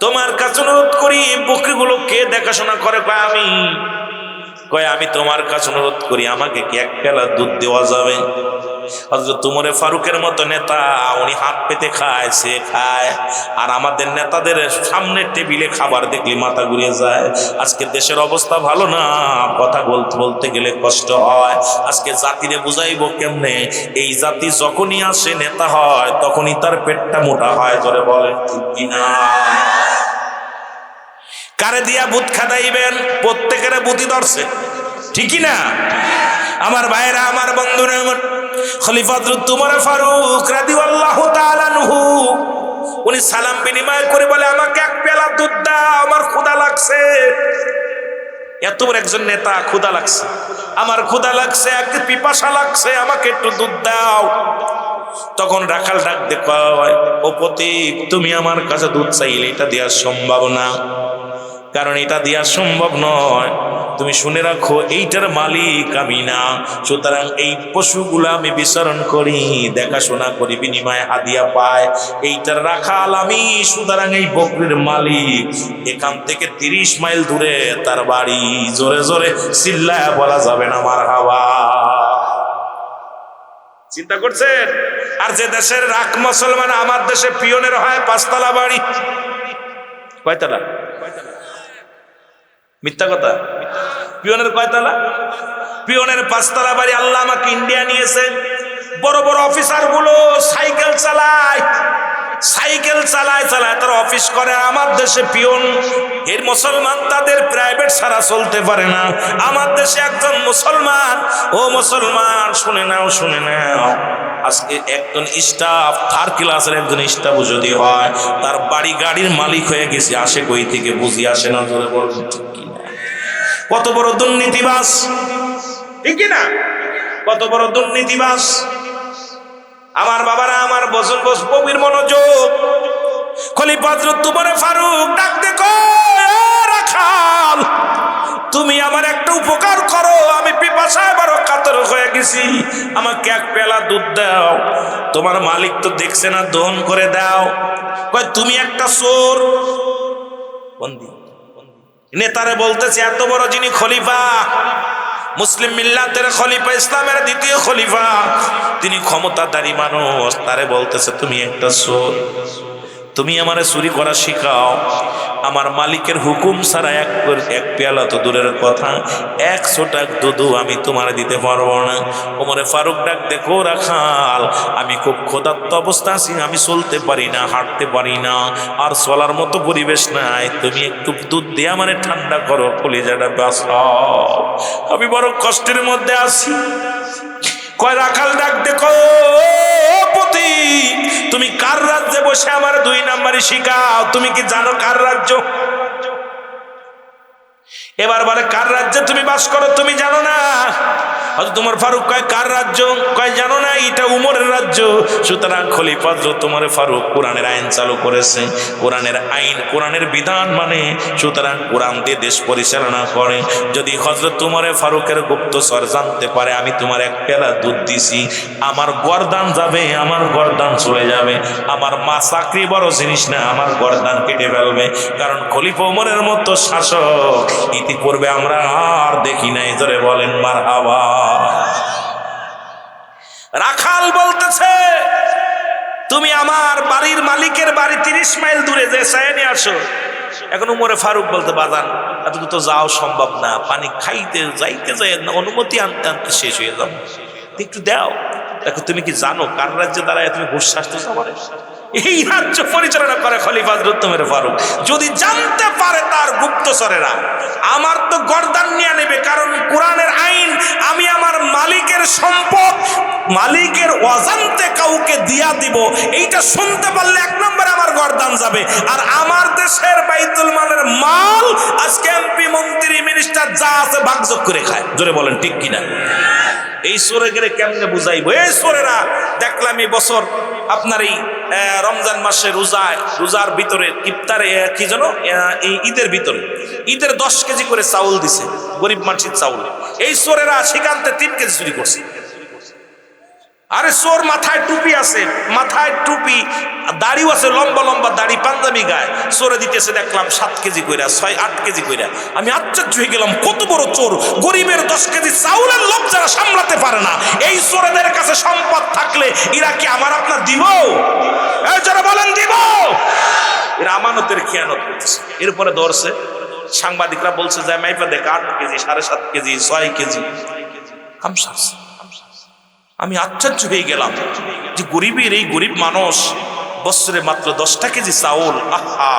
তোমার কাছে অনুরোধ করি বকরিগুলো কে দেখাশোনা করে? আমি তোমার কাছে অনুরোধ করি, আমাকে কি এক পেলা দুধ দেওয়া যাবে? হযরত উমর ফারুকের মতো নেতা, উনি হাত পেতে খায়, সে খায়। আর আমাদের নেতাদের সামনের টেবিলে খাবার দেখলে মাথা ঘুরিয়ে যায়। আজকে দেশের অবস্থা ভালো না, কথা বলতে গেলে কষ্ট হয়। আজকে জাতিরে বুঝাইবো কেমনে? এই জাতি যখনই আসে নেতা হয়, তখনই তার পেটটা মোটা হয়। জোরে বলেন ঠিক কিনা? কারে দিয়া বুথ খাটাইবেন? প্রত্যেকের বুদ্ধি ধরছে, ঠিকই না? আমার ভাইরা, আমার বন্ধুরা, আমার খলিফা হযরত উমর ফারুক রাদিয়াল্লাহু তাআলা আনহু উনি সালাম বিনিময় করে বলে, আমাকে এক পেয়ালা দুধ দাও, আমার ক্ষুধা লাগছে। এত বড় একজন নেতা, ক্ষুধা লাগছে, আমার ক্ষুধা লাগছে, এক পিপাসা লাগছে, আমাকে একটু দুধ দাও। তখন রাখাল ডাক দে কয়, ও প্রতীক, তুমি আমার কাছে দুধ চাইলে এটা দেওয়া সম্ভব না, কারণ এটা দেওয়া সম্ভব নয়। তুমি শুনে রাখো, এইটার মালিক আমি না। সুতরাং এই পশুগুলো আমি বিচরণ করি, দেখাশোনা করি, বিনিময়ে হাদিয়া পায়। এইটার রাখাল আমি, সুতরাং এই বকরির মালিক। এখান থেকে 30 মাইল দূরে তার বাড়ি। জোরে জোরে চিল্লায়া বলা যাবে না মারহাবা। চিন্তা করছেন? আর যে দেশের রাখ মুসলমান, আমার দেশে পিয়নের হয় 5 তলা বাড়ি। কয়তলা? মিথ্যা কথা। পিয়নের কয়তলা? পিয়নের 5 তলা বাড়ি। আল্লাহ আমাকে ইন্ডিয়া নিয়েছে, বড় বড় অফিসার গুলো সাইকেল চালায় তারা অফিস করে। আমার দেশে পিয়ন, এর মুসলমান, তাদের প্রাইভেট ছাড়া চলতে পারে না। আমার দেশে একজন মুসলমান, ও মুসলমান শুনে নাও, আজকে একজন স্টাফ, 3rd ক্লাসের একজন স্টাফ যদি হয়, তার বাড়ি গাড়ির মালিক হয়ে গেছে, আসে কই থেকে? বুঝি আসে না। জোরে বলবেন ঠিক কিনা? কত বড় দুর্নীতিবাজ, ঠিক না? কত বড় দুর্নীতিবাজ। আমার বাবারা, আমার বছর গভীর মনোযোগ। খলিফা হযরত উমর ফারুক ডাক দেখো, রাখাল, তুমি আমার একটা উপকার করো, আমি পিপাসায় বড় কাতর হয়ে গেছি, আমাকে এক পেলা দুধ দাও। তোমার মালিক তো দেখছে না, দহন করে দাও। কয় তুমি একটা চোর। বন্দি নেতারে বলতেছে, এত বড় যিনি খলিফা, মুসলিম মিল্লাতের খলিফা, ইসলামের দ্বিতীয় খলিফা, তিনি ক্ষমতাধারী মানুষ, তারে বলতেছে তুমি একটা চোর, তুমি আমারে চুরি করা শিখাও। আমার মালিকের হুকুম ছাড়া এক পেয়ালা তো দূরের কথা, 100 টাকা দুধু আমি তোমার দিতে পারবো না। ওমরে ফারুক ডাক, দেখো রাখাল, আমি খুব ক্ষুধার্ত অবস্থা আছি, আমি চলতে পারি না, হাঁটতে পারি না, আর চলার মতো পরিবেশ নাই, তুমি একটু দুধ দিয়ে আমারে ঠান্ডা করো, কলিজাটা বাঁচাও, আমি বড় কষ্টের মধ্যে আছি। কয় রাখাল ডাক, দেখো পতি, তুমি কার রাজ্যে বসে আমার 2 নাম্বারই শিখাও? তুমি কি জানো কার রাজ্য? এবার বলে, কার রাজ্যে তুমি বাস করো তুমি জানো না? হযরত ওমর ফারুক কয়, কার রাজ্য? কয়, জানো না, এটা উমরের রাজ্য। সুতরাং খলিফা হযরত ওমর ফারুক কোরআনের আইন চালু করেছে, কোরআনের আইন, কোরআনের বিধান মানে, সুতরাং কোরআন দিয়ে দেশ পরিচালনা করে। যদি হযরত ওমর ফারুকের গুপ্তচর জানতে পারে আমি তোমার এক পেলা দুধ দিছি, আমার গর্দান যাবে, আমার গর্দান চলে যাবে। আমার মা চাকরি বড় জিনিস না, আমার গর্দান কেটে ফেলবে। কারণ খলিফা ওমরের মতো শাসক ইতিপূর্বে আমরা আর দেখি নাই। ধরে বলেন মারহাবা। রাখাল বলতেছে, তুমি আমার বাড়ির মালিকের বাড়ি 30 মাইল দূরে যে চাই নিয়ে আসো। এখন উমরে ফারুক বলতে, বাজান এত তো যাও সম্ভব না, পানি খাইতে যাইতে যাই অনুমতি আনতে আনতে শেষ হয়ে যাবো, একটু দাও। দেখো তুমি কি জানো কার রাজ্যে দাঁড়ায় তুমি ঘুষ শাস্তেছো? আমারে এই রাজ্য পরিচালনা করে খলিফা হযরত ওমর ফারুক। যদি জানতে পারে তার গুপ্তচরেরা, আমার তো গর্দান নিয়ে নেবে। কারণ কোরআনের আইন, আমি আমার মালিকের সম্পদ মালিকের অজান্তে কাউকে দিয়া দিব, এইটা শুনতে পারলে 1 নম্বরে আমার গর্দান যাবে। আর আমার দেশের বাইতুল মালের মাল আজকে এমপি মন্ত্রী মিনিস্টার যা আছে ভাগযোগ করে খায়। জোরে বলেন ঠিক কিনা? এই চোরে গেলে কেমনে বুঝাইবো? এই চোরেরা দেখলাম এই বছর আপনার এই রমজান মাসে রোজার ভিতরে ইফতারে কি জানো, এই ঈদের 10 কেজি করে চাউল দিছে, গরিব মানুষের চাউল। এই চোরেরা সেখানতে 3 কেজি চুরি করছে। আরে চোর মাথায় টুপি আছে, মাথায় টুপি, দাড়িও আছে, লম্বা লম্বা দাড়ি, পাঞ্জাবি গায়ে, চোরে দিতেছে দেখলাম 7 কেজি কইরা, 6-8 কেজি কইরা। আমি আশ্চর্য হয়ে গেলাম, কত বড় চোর! গরিবের 10 কেজি চাউলের লোভ যারা সামলাতে পারে না, এই চোরেদের কাছে সম্পদ থাকলে এরা কি আমার আপনার দিব? যারা বলেন দিব, এরা আমানতের খেয়ানত করতেছে। এরপরে ধরছে, সাংবাদিকরা বলছে যে মাইপা দেখ 8 কেজি, 7.5 কেজি, 6 কেজি হামসারছে। আমি আশ্চর্য হয়ে গেলাম যে গরিবের এই গরিব মানুষ বছরে মাত্র 10টা কেজি চাউল আহা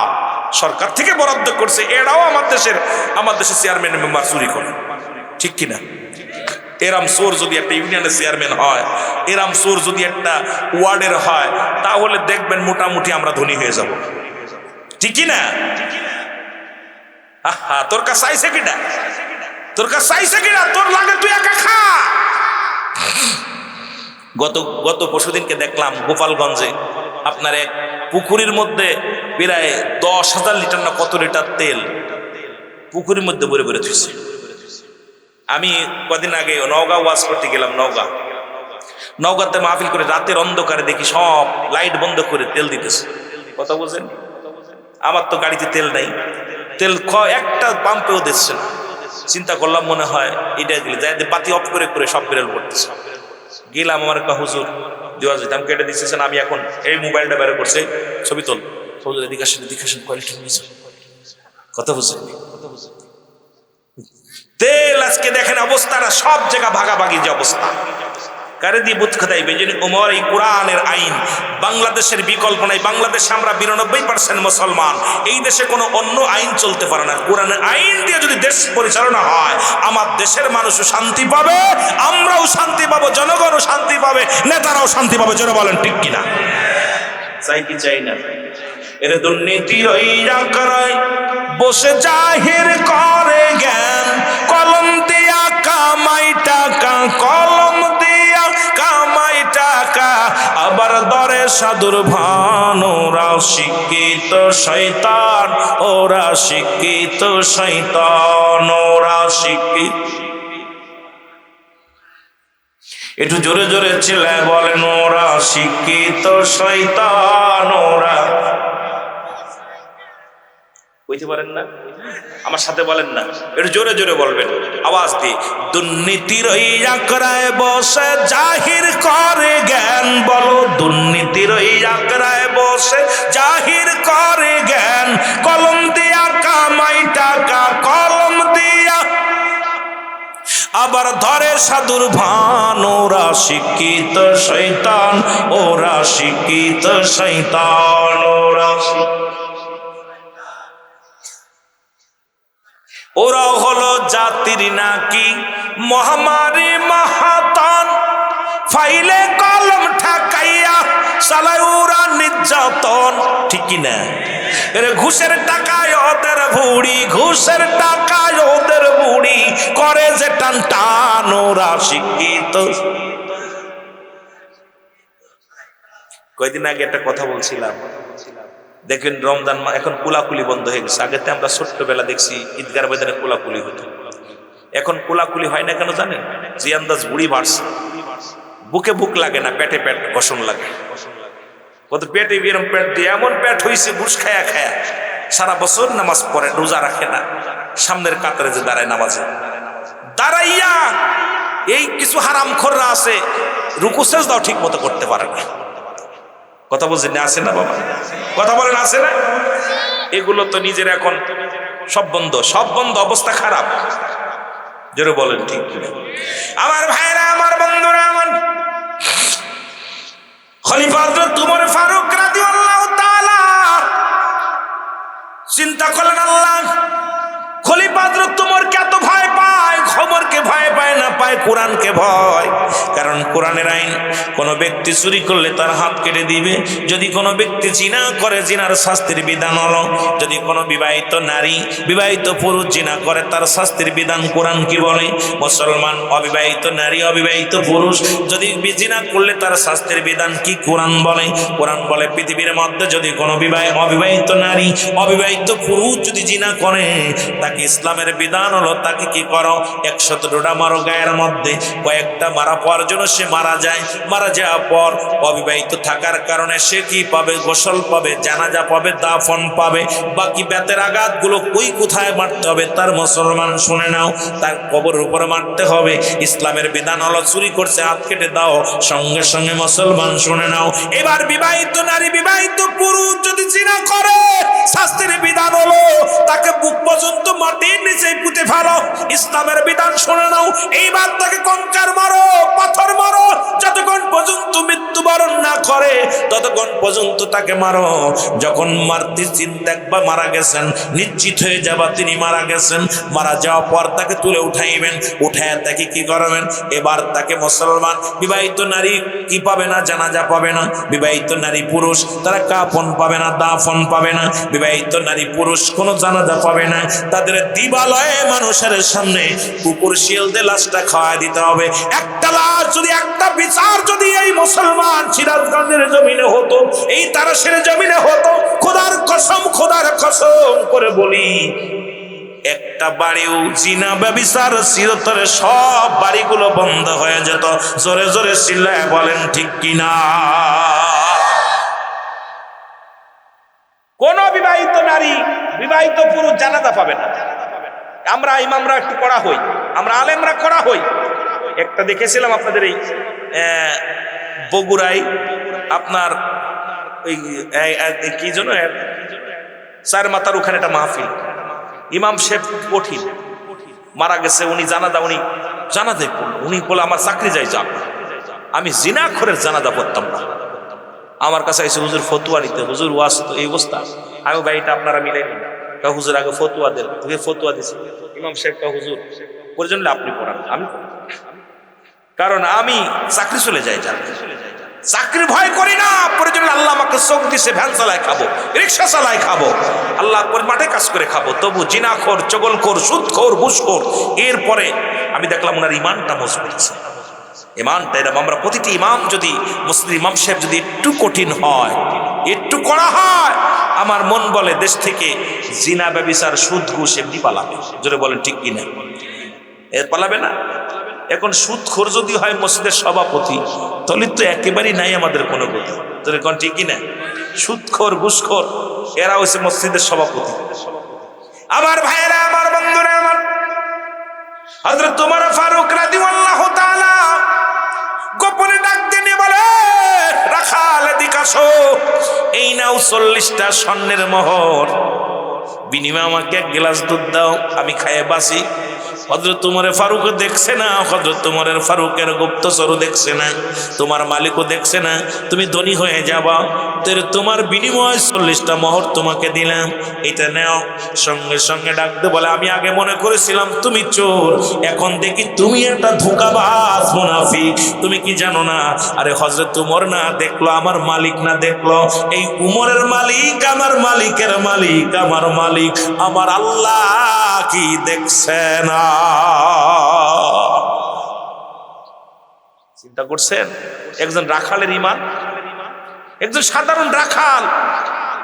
সরকার থেকে বরাদ্দ করছে। এরাও আমার দেশের চেয়ারম্যান মেম্বার চুরি করে, ঠিক কিনা? এরাম চোর যদি একটা ইউনিয়নের চেয়ারম্যান হয়, এরাম চোর যদি একটা ওয়ার্ডের হয়, তাহলে দেখবেন মোটামুটি আমরা ধনী হয়ে যাব, ঠিক কিনা? আহা, তোর কাছে চাইছে কিনা? তোর কাছে চাইছে কিনা? তোর লাগে তুই একা খা। গত পরশুদিনকে দেখলাম গোপালগঞ্জে আপনার এক পুকুরের মধ্যে প্রায় 10,000 লিটার না কত লিটার তেল পুকুরের মধ্যে ভরে ভরে থুইছে। আমি কদিন আগে নওগাঁ ওয়াজ করতে গেলাম, নওগাঁতে মাহফিল করে, রাতের অন্ধকারে দেখি সব লাইট বন্ধ করে তেল দিতেছে। কথা বলছেন? আমার তো গাড়িতে তেল নাই, তেল একটা পাম্পেও দিচ্ছে না। চিন্তা করলাম, মনে হয় এটা গেলে যাই বাতি অফ করে করে সব বেরোল পড়তেছে। গেলাম, আমার একটা হুজুর দেওয়া যেত, আমি কেটে দিচ্ছেন। আমি এখন এই মোবাইলটা বের করছে, ছবি তোল। হুজুর এদিকে আসেন, কোয়ালিটি নিয়েছে। কথা বুঝছেন? তেল আজকে দেখেন অবস্থাটা, সব জায়গা ভাগাভাগি যে অবস্থা, কারে দিয়ে বুঝ খাতাই বেজেন ওমর। এই কোরআনের আইন, বাংলাদেশের বিকল্প নাই। বাংলাদেশে আমরা 92% মুসলমান, এই দেশে কোনো অন্য আইন চলতে পারে না। কোরআনের আইন দিয়ে যদি দেশ পরিচালনা হয়, আমার দেশের মানুষও শান্তি পাবে, আমরাও শান্তি পাবো, জনগণও শান্তি পাবে, নেতারাও শান্তি পাবে। যেন বলেন ঠিক কিনা? চাই কি চাই না? এর দুর্নীতির বসে জাহির করে জ্ঞান, কলম দিয়া কামাই টাকা, কলম দিয়া কামাই টাকা, আবার দরে সাধুর ভান, ওরা শিক্ষিত শয়তান, ওরা শিক্ষিত শয়তান, ওরা শিক্ষিত। একটু জোরে জোরে চিল্লায় বলেন, ওরা শিক্ষিত শয়তান, ওরা। বুঝতে পারেন না? আমার সাথে বলেন না, একটু জোরে জোরে বলবেন আওয়াজ দিয়ে। দুর্নীতির ওই আকড়ায় বসে জাহির করে জ্ঞান, বলো দুর্নীতির ওই আকড়ায় বসে জাহির করে জ্ঞান, কলম দিয়া কামাই টাকা, কলম দিয়া আবার ধরে সাধুর ভান, ওরা শিক্ষিত শয়তান, ওরা শিক্ষিত শয়তান, ওরা। ওরা হলো জাতির নাকি মহামারী মহাতন, ফাইলে কলম ঠাকাইয়া চালায় ওরা নির্যাতন, ঠিক কিনা? এরে ঘুষের টাকায় ওদের ভুড়ি, ঘুষের টাকায় ওদের বুড়ি, করে যে টান টান, ওরা শিক্ষিত। কয়েকদিন আগে একটা কথা বলছিলাম, দেখেন রমজান এখন কোলাকুলি বন্ধ হয়ে গেছে। আগেতে আমরা ছোট্টবেলা দেখছি ঈদগার ময়দানে কোলাকুলি হতো, এখন কোলাকুলি হয় না কেন জানেন? যে আন্দাজ বুড়ি বাড়ছে, বুকে বুক লাগে না, পেটে পেট কষণ লাগে। কত পেটে এরম পেট দিয়ে এমন পেট হয়েছে, ঘুষ খায়া খায়া সারা বছর নামাজ পড়ে, রোজা রাখে না, সামনের কাতারে যে দাঁড়ায় নামাজে দাঁড়াইয়া এই কিছু হারামখোররা আছে, রুকু সেজদাও ঠিক মতো করতে পারে না। কথা বলছেন না? আছে না বাবা? কথা বলেন আছে না? এগুলো তো নিজের এখন সব বন্ধ, সব বন্ধ, অবস্থা খারাপ। জোরে বলেন ঠিক কিনা? আমার ভাইরা, আমার বন্ধুরা, আমার খলিফা হযরত উমর ফারুক রাদিয়াল্লাহু তাআলা চিন্তা করলেন, আল্লাহ খলিফা হযরত উমরকে এত ভয় পায়, খবরকে ভয় পায় না, পায় কোরআনকে ভয়। কারণ কোরআনের আইন, কোনো ব্যক্তি চুরি করলে তার হাত কেটে দিবে, যদি কোনো ব্যক্তি জিনা করে জিনার শাস্তির বিধান হলো, যদি কোনো বিবাহিত নারী বিবাহিত পুরুষ জিনা করে তার শাস্তির বিধান কোরআন কি বলে? মুসলমান অবিবাহিত নারী অবিবাহিত পুরুষ যদি জিনা করলে তার শাস্তির বিধান কি কোরআন বলে? কোরআন বলে পৃথিবীর মধ্যে যদি কোনো অবিবাহিত নারী অবিবাহিত পুরুষ যদি জিনা করে, তাকে ইসলামের বিধান হলো তাকে কি করো? 100 ডোডা মারো গায়ের মধ্যে, কয়েকটা মারা পর জন্য সে মারা যায়, মারা যাওয়ার পর অবিবাহিত থাকার কারণে সে কি পাবে? গোসল পাবে, জানাজা পাবে, দাফন পাবে। বাকি বেতের আঘাতগুলো কোথায় মারতে হবে? তার মুসলমান শুনে নাও, তার কবরের উপরে মারতে হবে। ইসলামের বিধান হলো চুরি করছে হাত কেটে দাও, সঙ্গে সঙ্গে মুসলমান শুনে নাও। এবার বিবাহিত নারী বিবাহিত পুরুষ যদি জিনা করে, শাস্তির বিধান হলো তাকে বুক পর্যন্ত মাটির নিচে পুঁতে ফেলো। ইসলামের বিধান শুনে নাও, এইবার তাকে কঙ্কার মারো, পাথর মারো, যতক্ষণ পর্যন্ত মৃত্যুবরণ না করে ততক্ষণ পর্যন্ত তাকে মারো। যখন মারতে দেখবা মারা গেছেন, নিশ্চিত হয়ে যাবা তিনি মারা গেছেন, মারা যাওয়ার পর তাকে তুলে উঠাইবেন, উঠায় তাকে কি করবেন? এবার তাকে মুসলমান বিবাহিত নারী কি পাবে না? জানাজা পাবে না। বিবাহিত নারী পুরুষ তারা কাফন পাবে না, দাফন পাবে না। বিবাহিত নারী পুরুষ কোনো জানাজা পাবে না। তাদের দিবালয়ে মানুষের সামনে কুকুর শিয়ালদের লাশটা খাওয়া দিতে হবে। একটা লাশ যদি, একটা বিচার যদি এই মুসলমান সিরাজগঞ্জের জমিনে হতো, এই তারাশের জমিনে হতো, খোদার কসম, খোদার কসম করে বলি, একটা বাড়িও জিনা ব্যভিচার চিরতরে সব বাড়িগুলো বন্ধ হয়ে যেত। জোরে জোরে চিল্লায় বলেন ঠিক কিনা? কোন বিবাহিত নারী বিবাহিত পুরুষ জানাজা পাবে না। আমরা ইমামরা একটু করা হই, আমরা আলেমরা করা হই। একটা দেখেছিলাম আপনাদের এই বগুড়ায়, আপনার ওই কি জন্য চার মাথার ওখানে একটা মাহফিল, ইমাম শেখ কঠিন মারা গেছে, উনি জানাজা পড়ল। উনি বলে আমার চাকরি যাই যাক, আমি জিনাখোরের জানাজা পড়তাম না। আমার কাছে এসে হুজুর ফতুয়া নিতে, হুজুর ওয়াজ তো এই অবস্থা, আমি বাড়িটা আপনারা মিলে নিন। হুজুর আগে ফতুয়া দেন, ফতুয়া দিছে ইমাম শেখ, হুজুর প্রয়োজন আপনি পড়ান, আমি কারণ আমি চাকরি চলে যাই, চাকরি ভয় করি না। প্রয়োজন আল্লাহ আমাকে চোখ দিছে, ভ্যান চালায় খাবো, রিক্সা চালায় খাবো, আল্লাহ মাঠে কাজ করে খাবো, তবু জিনাখোর, চগলখোর, সুদখোর, ঘুষখোর। এরপরে আমি দেখলাম ওনার ইমানটা মজবুত আছে। ইমানটা এরকম। আমরা প্রতিটি ইমাম যদি, মুসলিম ইমাম সাহেব যদি একটু কঠিন হয়, একটু কড়া হয়, আমার মন বলে দেশ থেকে জিনা ব্যভিচার সুদ ঘুষ এমনি পালাবে। জোরে বলেন ঠিক কিনা? এর পালাবে না। এখন সুদখোর যদি হয় মসজিদের সভাপতি, তাহলে তো একেবারেই নাই আমাদের কোনো গতি। জোরে কোন ঠিক কিনা? সুদখোর ঘুষখোর এরা হচ্ছে মসজিদের সভাপতি। আমার ভাইয়েরা, আমার বন্ধুরা, আমার হযরত ওমর ফারুক রাদিয়াল্লাহু তাআলা গোপনে ডাক দিয়ে বলে, রাখাল এদিকে আসো, এই নাও 40টা স্বর্ণের মোহর, বিনিময়ে আমাকে এক গ্লাস দুধ দাও, আমি খাইয়ে বাঁচি। হযরত ওমর ফারুক দেখছে না, হযরত ওমর ফারুকের গুপ্তচরও দেখছে না, তোমার মালিকও দেখছে না, তুমি ধনী হয়ে যাবা, তোমার বিনিময়ে 40টা মোহর তোমাকে দিলাম, এটা নাও। সঙ্গে সঙ্গে ডাকতে বলে, আমি আগে মনে করেছিলাম তুমি চোর, এখন দেখি তুমি একটা ধোঁকাবাজ মুনাফিক। তুমি কি জানো না? আরে হযরত ওমর না দেখলো, আমার মালিক না দেখলো, এই উমরের মালিক, আমার মালিকের মালিক, আমার মালিক আমার আল্লাহ কি দেখছে না? চিন্তা করছেন? একজন রাখালের ঈমান, একজন সাধারণ রাখাল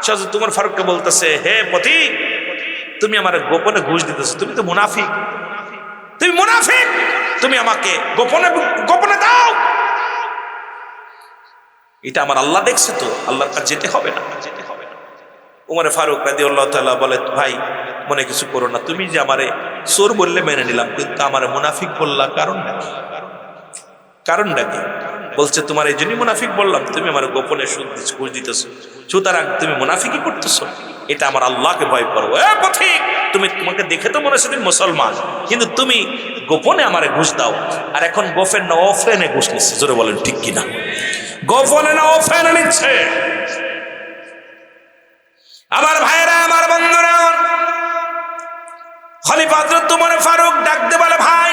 হযরত ওমর ফারুককে বলতেছে, হে পথিক, তুমি আমার গোপনে ঘুষ দিতেছো, তুমি তো মুনাফিক, তুমি মুনাফিক, তুমি আমাকে গোপনে গোপনে দাও। এটা আমার আল্লাহ দেখছে, তো আল্লাহর কাছে যেতে হবে না? ওমর ফারুক রাদিয়াল্লাহু তাআলা বলে, ভাই মনে কিছু করো না, তুমি যে আমারে চোর বললে মেনে নিলাম, কিন্তু আমারে মুনাফিক বললা, কারণটা কি? কারণটা কি? বলছে, তোমার এই জন্যই মুনাফিক বললাম, তুমি আমার গোপনে ঘুষ দিতেছো, সুতরাং তুমি মুনাফিকই করতেছো, এটা আমার আল্লাহকে ভয় করো। এ পথিক, তোমাকে দেখে তো মনে হচ্ছে তুমি মুসলমান, কিন্তু তুমি গোপনে আমারে ঘুষ দাও। আর এখন গোপন না অফেনে ঘুষ নিচ্ছে। জোরে বলেন ঠিক কিনা? গোপনে না অফেনে নিচ্ছে। আমার ভাইরা, আমার বন্ধুরা, খলিফা হযরত ওমর ফারুক ডাকতে বলে, ভাই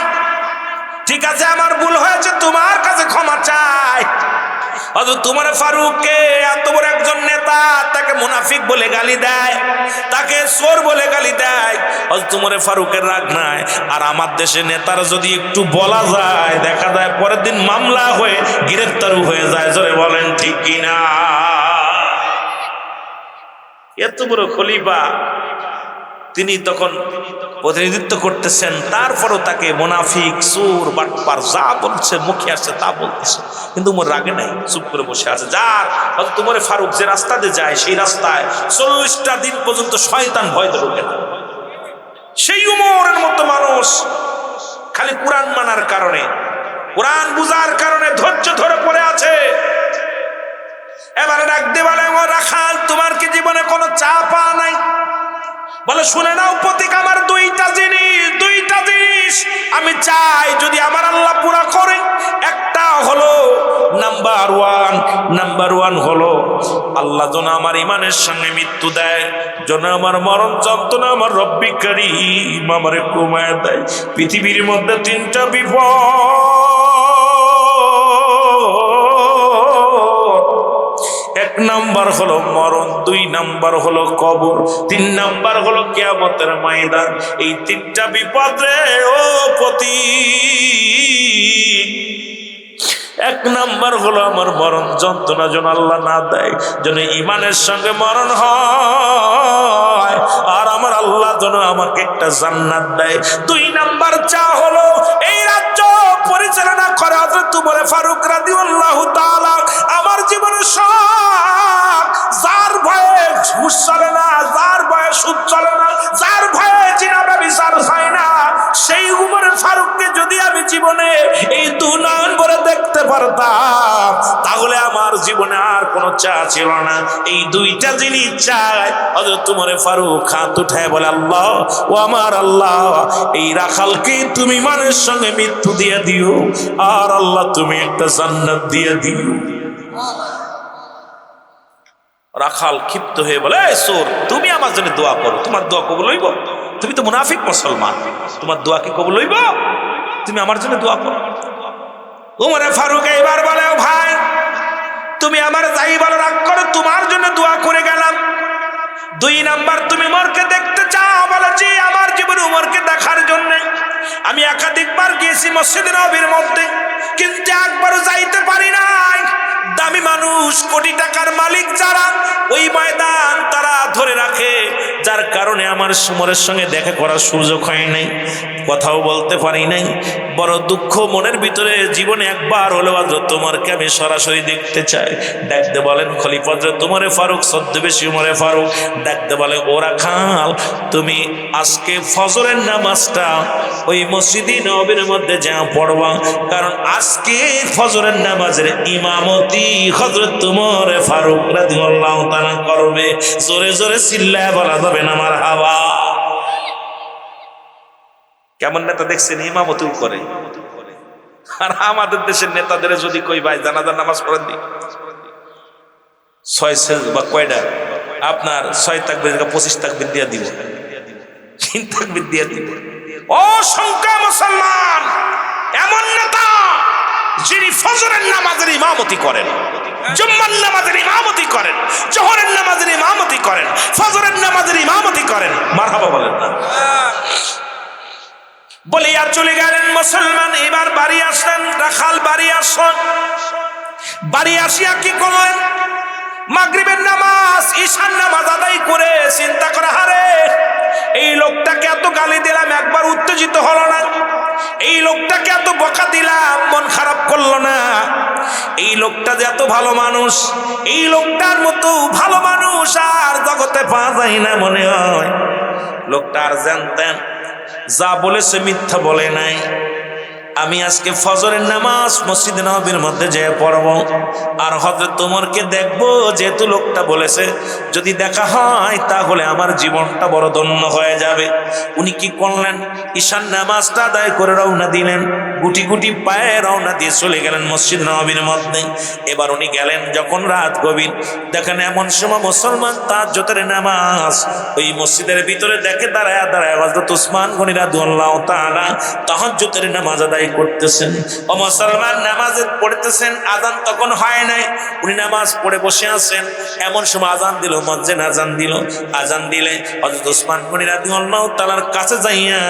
ঠিক আছে, আমার ভুল হয়েছে, তোমার কাছে ক্ষমা চাই। হযরত ওমর ফারুককে এত বড় একজন নেতা, তাকে মুনাফিক বলে গালি দেয়, তাকে চোর বলে গালি দেয়। হযরত ওমর ফারুকের রাগ নাই। আর আমার দেশে নেতার যদি একটু বলা যায়, দেখা যায় পরের দিন মামলা হয়ে গ্রেফতারও হয়ে যায়। জোরে বলেন ঠিক কিনা? এত বড় খলিফা, তিনি তখন প্রতিনিধিত্ব করতেছেন, তারপরও তাকে মুনাফিক, চোর, বাটপার যা বলছে, মুখে আসছে তা বলতেছে, কিন্তু ওমর রাগে নাই, চুপ করে বসে আছে। যার হযরত ওমর ফারুক যে রাস্তা দিয়ে যায়, সেই রাস্তায় 40টা দিন পর্যন্ত শয়তান ভয়তে ঢোকে না। সেই উমরের মতো মানুষ খালি কোরআন মানার কারণে, কোরআন বুঝার কারণে ধৈর্য ধরে পড়ে আছে। এবারে ডাক দিয়ে বলে, ও রাখাল, তোমার কি জীবনে কোনো চা পা নাই? বলে, শুনে নাও পথিক, আমার দুইটা জিনিস আমি চাই, যদি আমার আল্লাহ পুরা করে। একটা হলো নাম্বার ওয়ান হলো আল্লাহ যেন আমার ইমানের সঙ্গে মৃত্যু দেয়, যেন আমার মরণ যন্ত্রণা আমার রব্বি কারীম আমারে কমায় দেয়। পৃথিবীর মধ্যে 3টা বিপদ, 1 নাম্বার হলো মরণ, 2 নাম্বার হলো কবর, 3 নাম্বার হলো কিয়ামতের ময়দান। এই 3টা বিপদ রে ও পতি। 1 নাম্বার হলো আমার মরণ যন্ত্রণা যেন আল্লাহ না দেয়, যেন ইমানের সঙ্গে মরণ হয়, আর আমার আল্লাহ যেন আমাকে একটা জান্নাত দেয়। 2 নাম্বার চা হলো এই রাজ্য পরিচালনা করে হযরত ওমর ফারুক রাদিয়াল্লাহু তাআলা। আমার জীবনের সব, যার ভয়ে ঘুষ চলে না, যার ভয়ে সুদ চলে না, যার ভয়ে জিনা ব্যভিচার হয় না, সেই ওমর ফারুককে যদি আমি জীবনে এই 2 নম্বরে দেখতে পারতাম, তাহলে আমার জীবনে আর কোনো চা ছিল না। এই 2টা জিনিস চাই। হযরত ওমর ফারুক হাত উঠায় বলে, আল্লাহ, ও আমার আল্লাহ, এই রাখালকে তুমি ইমানের সঙ্গে মৃত্যু দিয়ে দিও, আর আল্লাহ তুমি একটা জান্নাত দিয়ে দিও। রাখাল ক্ষিপ্ত হয়ে বলে, চোর, তুমি আমার জন্য দোয়া করো, তোমার দোয়া কবুল হইব? তুমি তো মুনাফিক মুসলমান, তোমার দোয়া কি কবুল হইব? তুমি আমার জন্য দোয়া করো। ওমর ফারুক এবার বলে, ভাই তুমি আমার যাই বলো রাগ করো, তোমার জন্য দোয়া করে গেলাম। 2 নাম্বার, তুমি উমরকে দেখতে চাও? বলে, জি, আমার জীবনে উমরকে দেখার জন্য আমি একাধিকবার গিয়েছি মসজিদ নববীর মধ্যে, কিন্তু একবারও যাইতে পারি নাই। দামি মানুষ, কোটি টাকার মালিক যারা, ওই ময়দান তারা ধরে রাখে, যার কারণে আমার সুমরের সঙ্গে দেখা করার সুযোগ হয় নাই, কথাও বলতে পারি নাই। বড় দুঃখ মনের ভিতরে। জীবনে একবার হলেও হযরত ওমরকে আমি সরাসরি দেখতে চাই। ডাকতে বলেন খলিফা হযরত ওমরে ফারুক, ছদ্মবেশী ওমরে ফারুক। ডাকতে বলে, ওরা খাল, তুমি আজকে ফজরের নামাজটা ওই মসজিদে নববীর মধ্যে যা পড়বা, কারণ আজকে ফজরের নামাজের ইমামতি হযরত ওমরে ফারুক রাদিয়াল্লাহু তাআলা করবে। জোরে জোরে চিল্লায় বলা যাবে না মারহাবা। কেমন নেতা দেখছেন, ইমামতিও করে। আর আমাদের দেশের নেতাদের যদি কই ভাই জানাজার নামাজ পড়েন দি, 6 বা কয়টা আপনার 6 তাকবীর 25 তাকবীর দিয়ে দিব, 3 তাকবীর দিয়ে দিব। অসংখ্য মুসলমান এমন নেতা যিনি ফজরের নামাজের ইমামতি করেন, জুম্মার নামাজের ইমামতি করেন, জোহরের নামাজের ইমামতি করেন, ফজরের নামাজের ইমামতি করেন। মারহাবা বলেন না। বলিয়া চলে গেলেন মুসলমান। এবার বাড়ি আসলেন, রাখাল বাড়ি আসলেন। বাড়ি আসিয়া কি করলেন? মাগরিবের নামাজ, ঈশার নামাজ আদায় করে চিন্তা করে, হারে এই লোকটাকে এত গালি দিলাম, একবার উত্তেজিত হলো না। এই লোকটাকে এত বকা দিলাম, মন খারাপ করলো না। এই লোকটা যে এত ভালো মানুষ, এই লোকটার মতো ভালো মানুষ আর জগতে পাওয়া যায় না মনে হয়। লোকটা আর জানতেন, যা বলেছে মিথ্যা বলে নাই। আমি আজকে ফজরের নামাজ মসজিদে নববীর মধ্যে যেয়ে পড়ব, আর হযরত ওমরকে দেখবো। যেহেতু লোকটা বলেছে, যদি দেখা হয় তাহলে আমার জীবনটা বড় ধন্য হয়ে যাবে। উনি কি করলেন? ঈশার নামাজটা আদায় করে রওনা দিলেন। গুটি গুটি পায়ে রওনা দিয়ে চলে গেলেন মসজিদ নববীর মধ্যে। এবার উনি গেলেন যখন রাত গভীর, দেখেন এমন সময় মুসলমান তাহাজ্জুদের নামাজ ওই মসজিদের ভিতরে দেখে দাঁড়ায় দাঁড়ায় হযরত ওসমান গনি রাদিয়াল্লাহু তাআলা তাহাজ্জুদের নামাজ আদায় করতেছেন। ও মুসলমান নামাজ পড়তেছেন, আযান তখন হয় নাই, উনি নামাজ পড়ে বসে আছেন। এমন সময় আযান দিল, মুয়াজ্জিন আযান দিল। আযান দিলে হযরত ওসমান গনি রাদিয়াল্লাহু তাআলার কাছে যাইয়া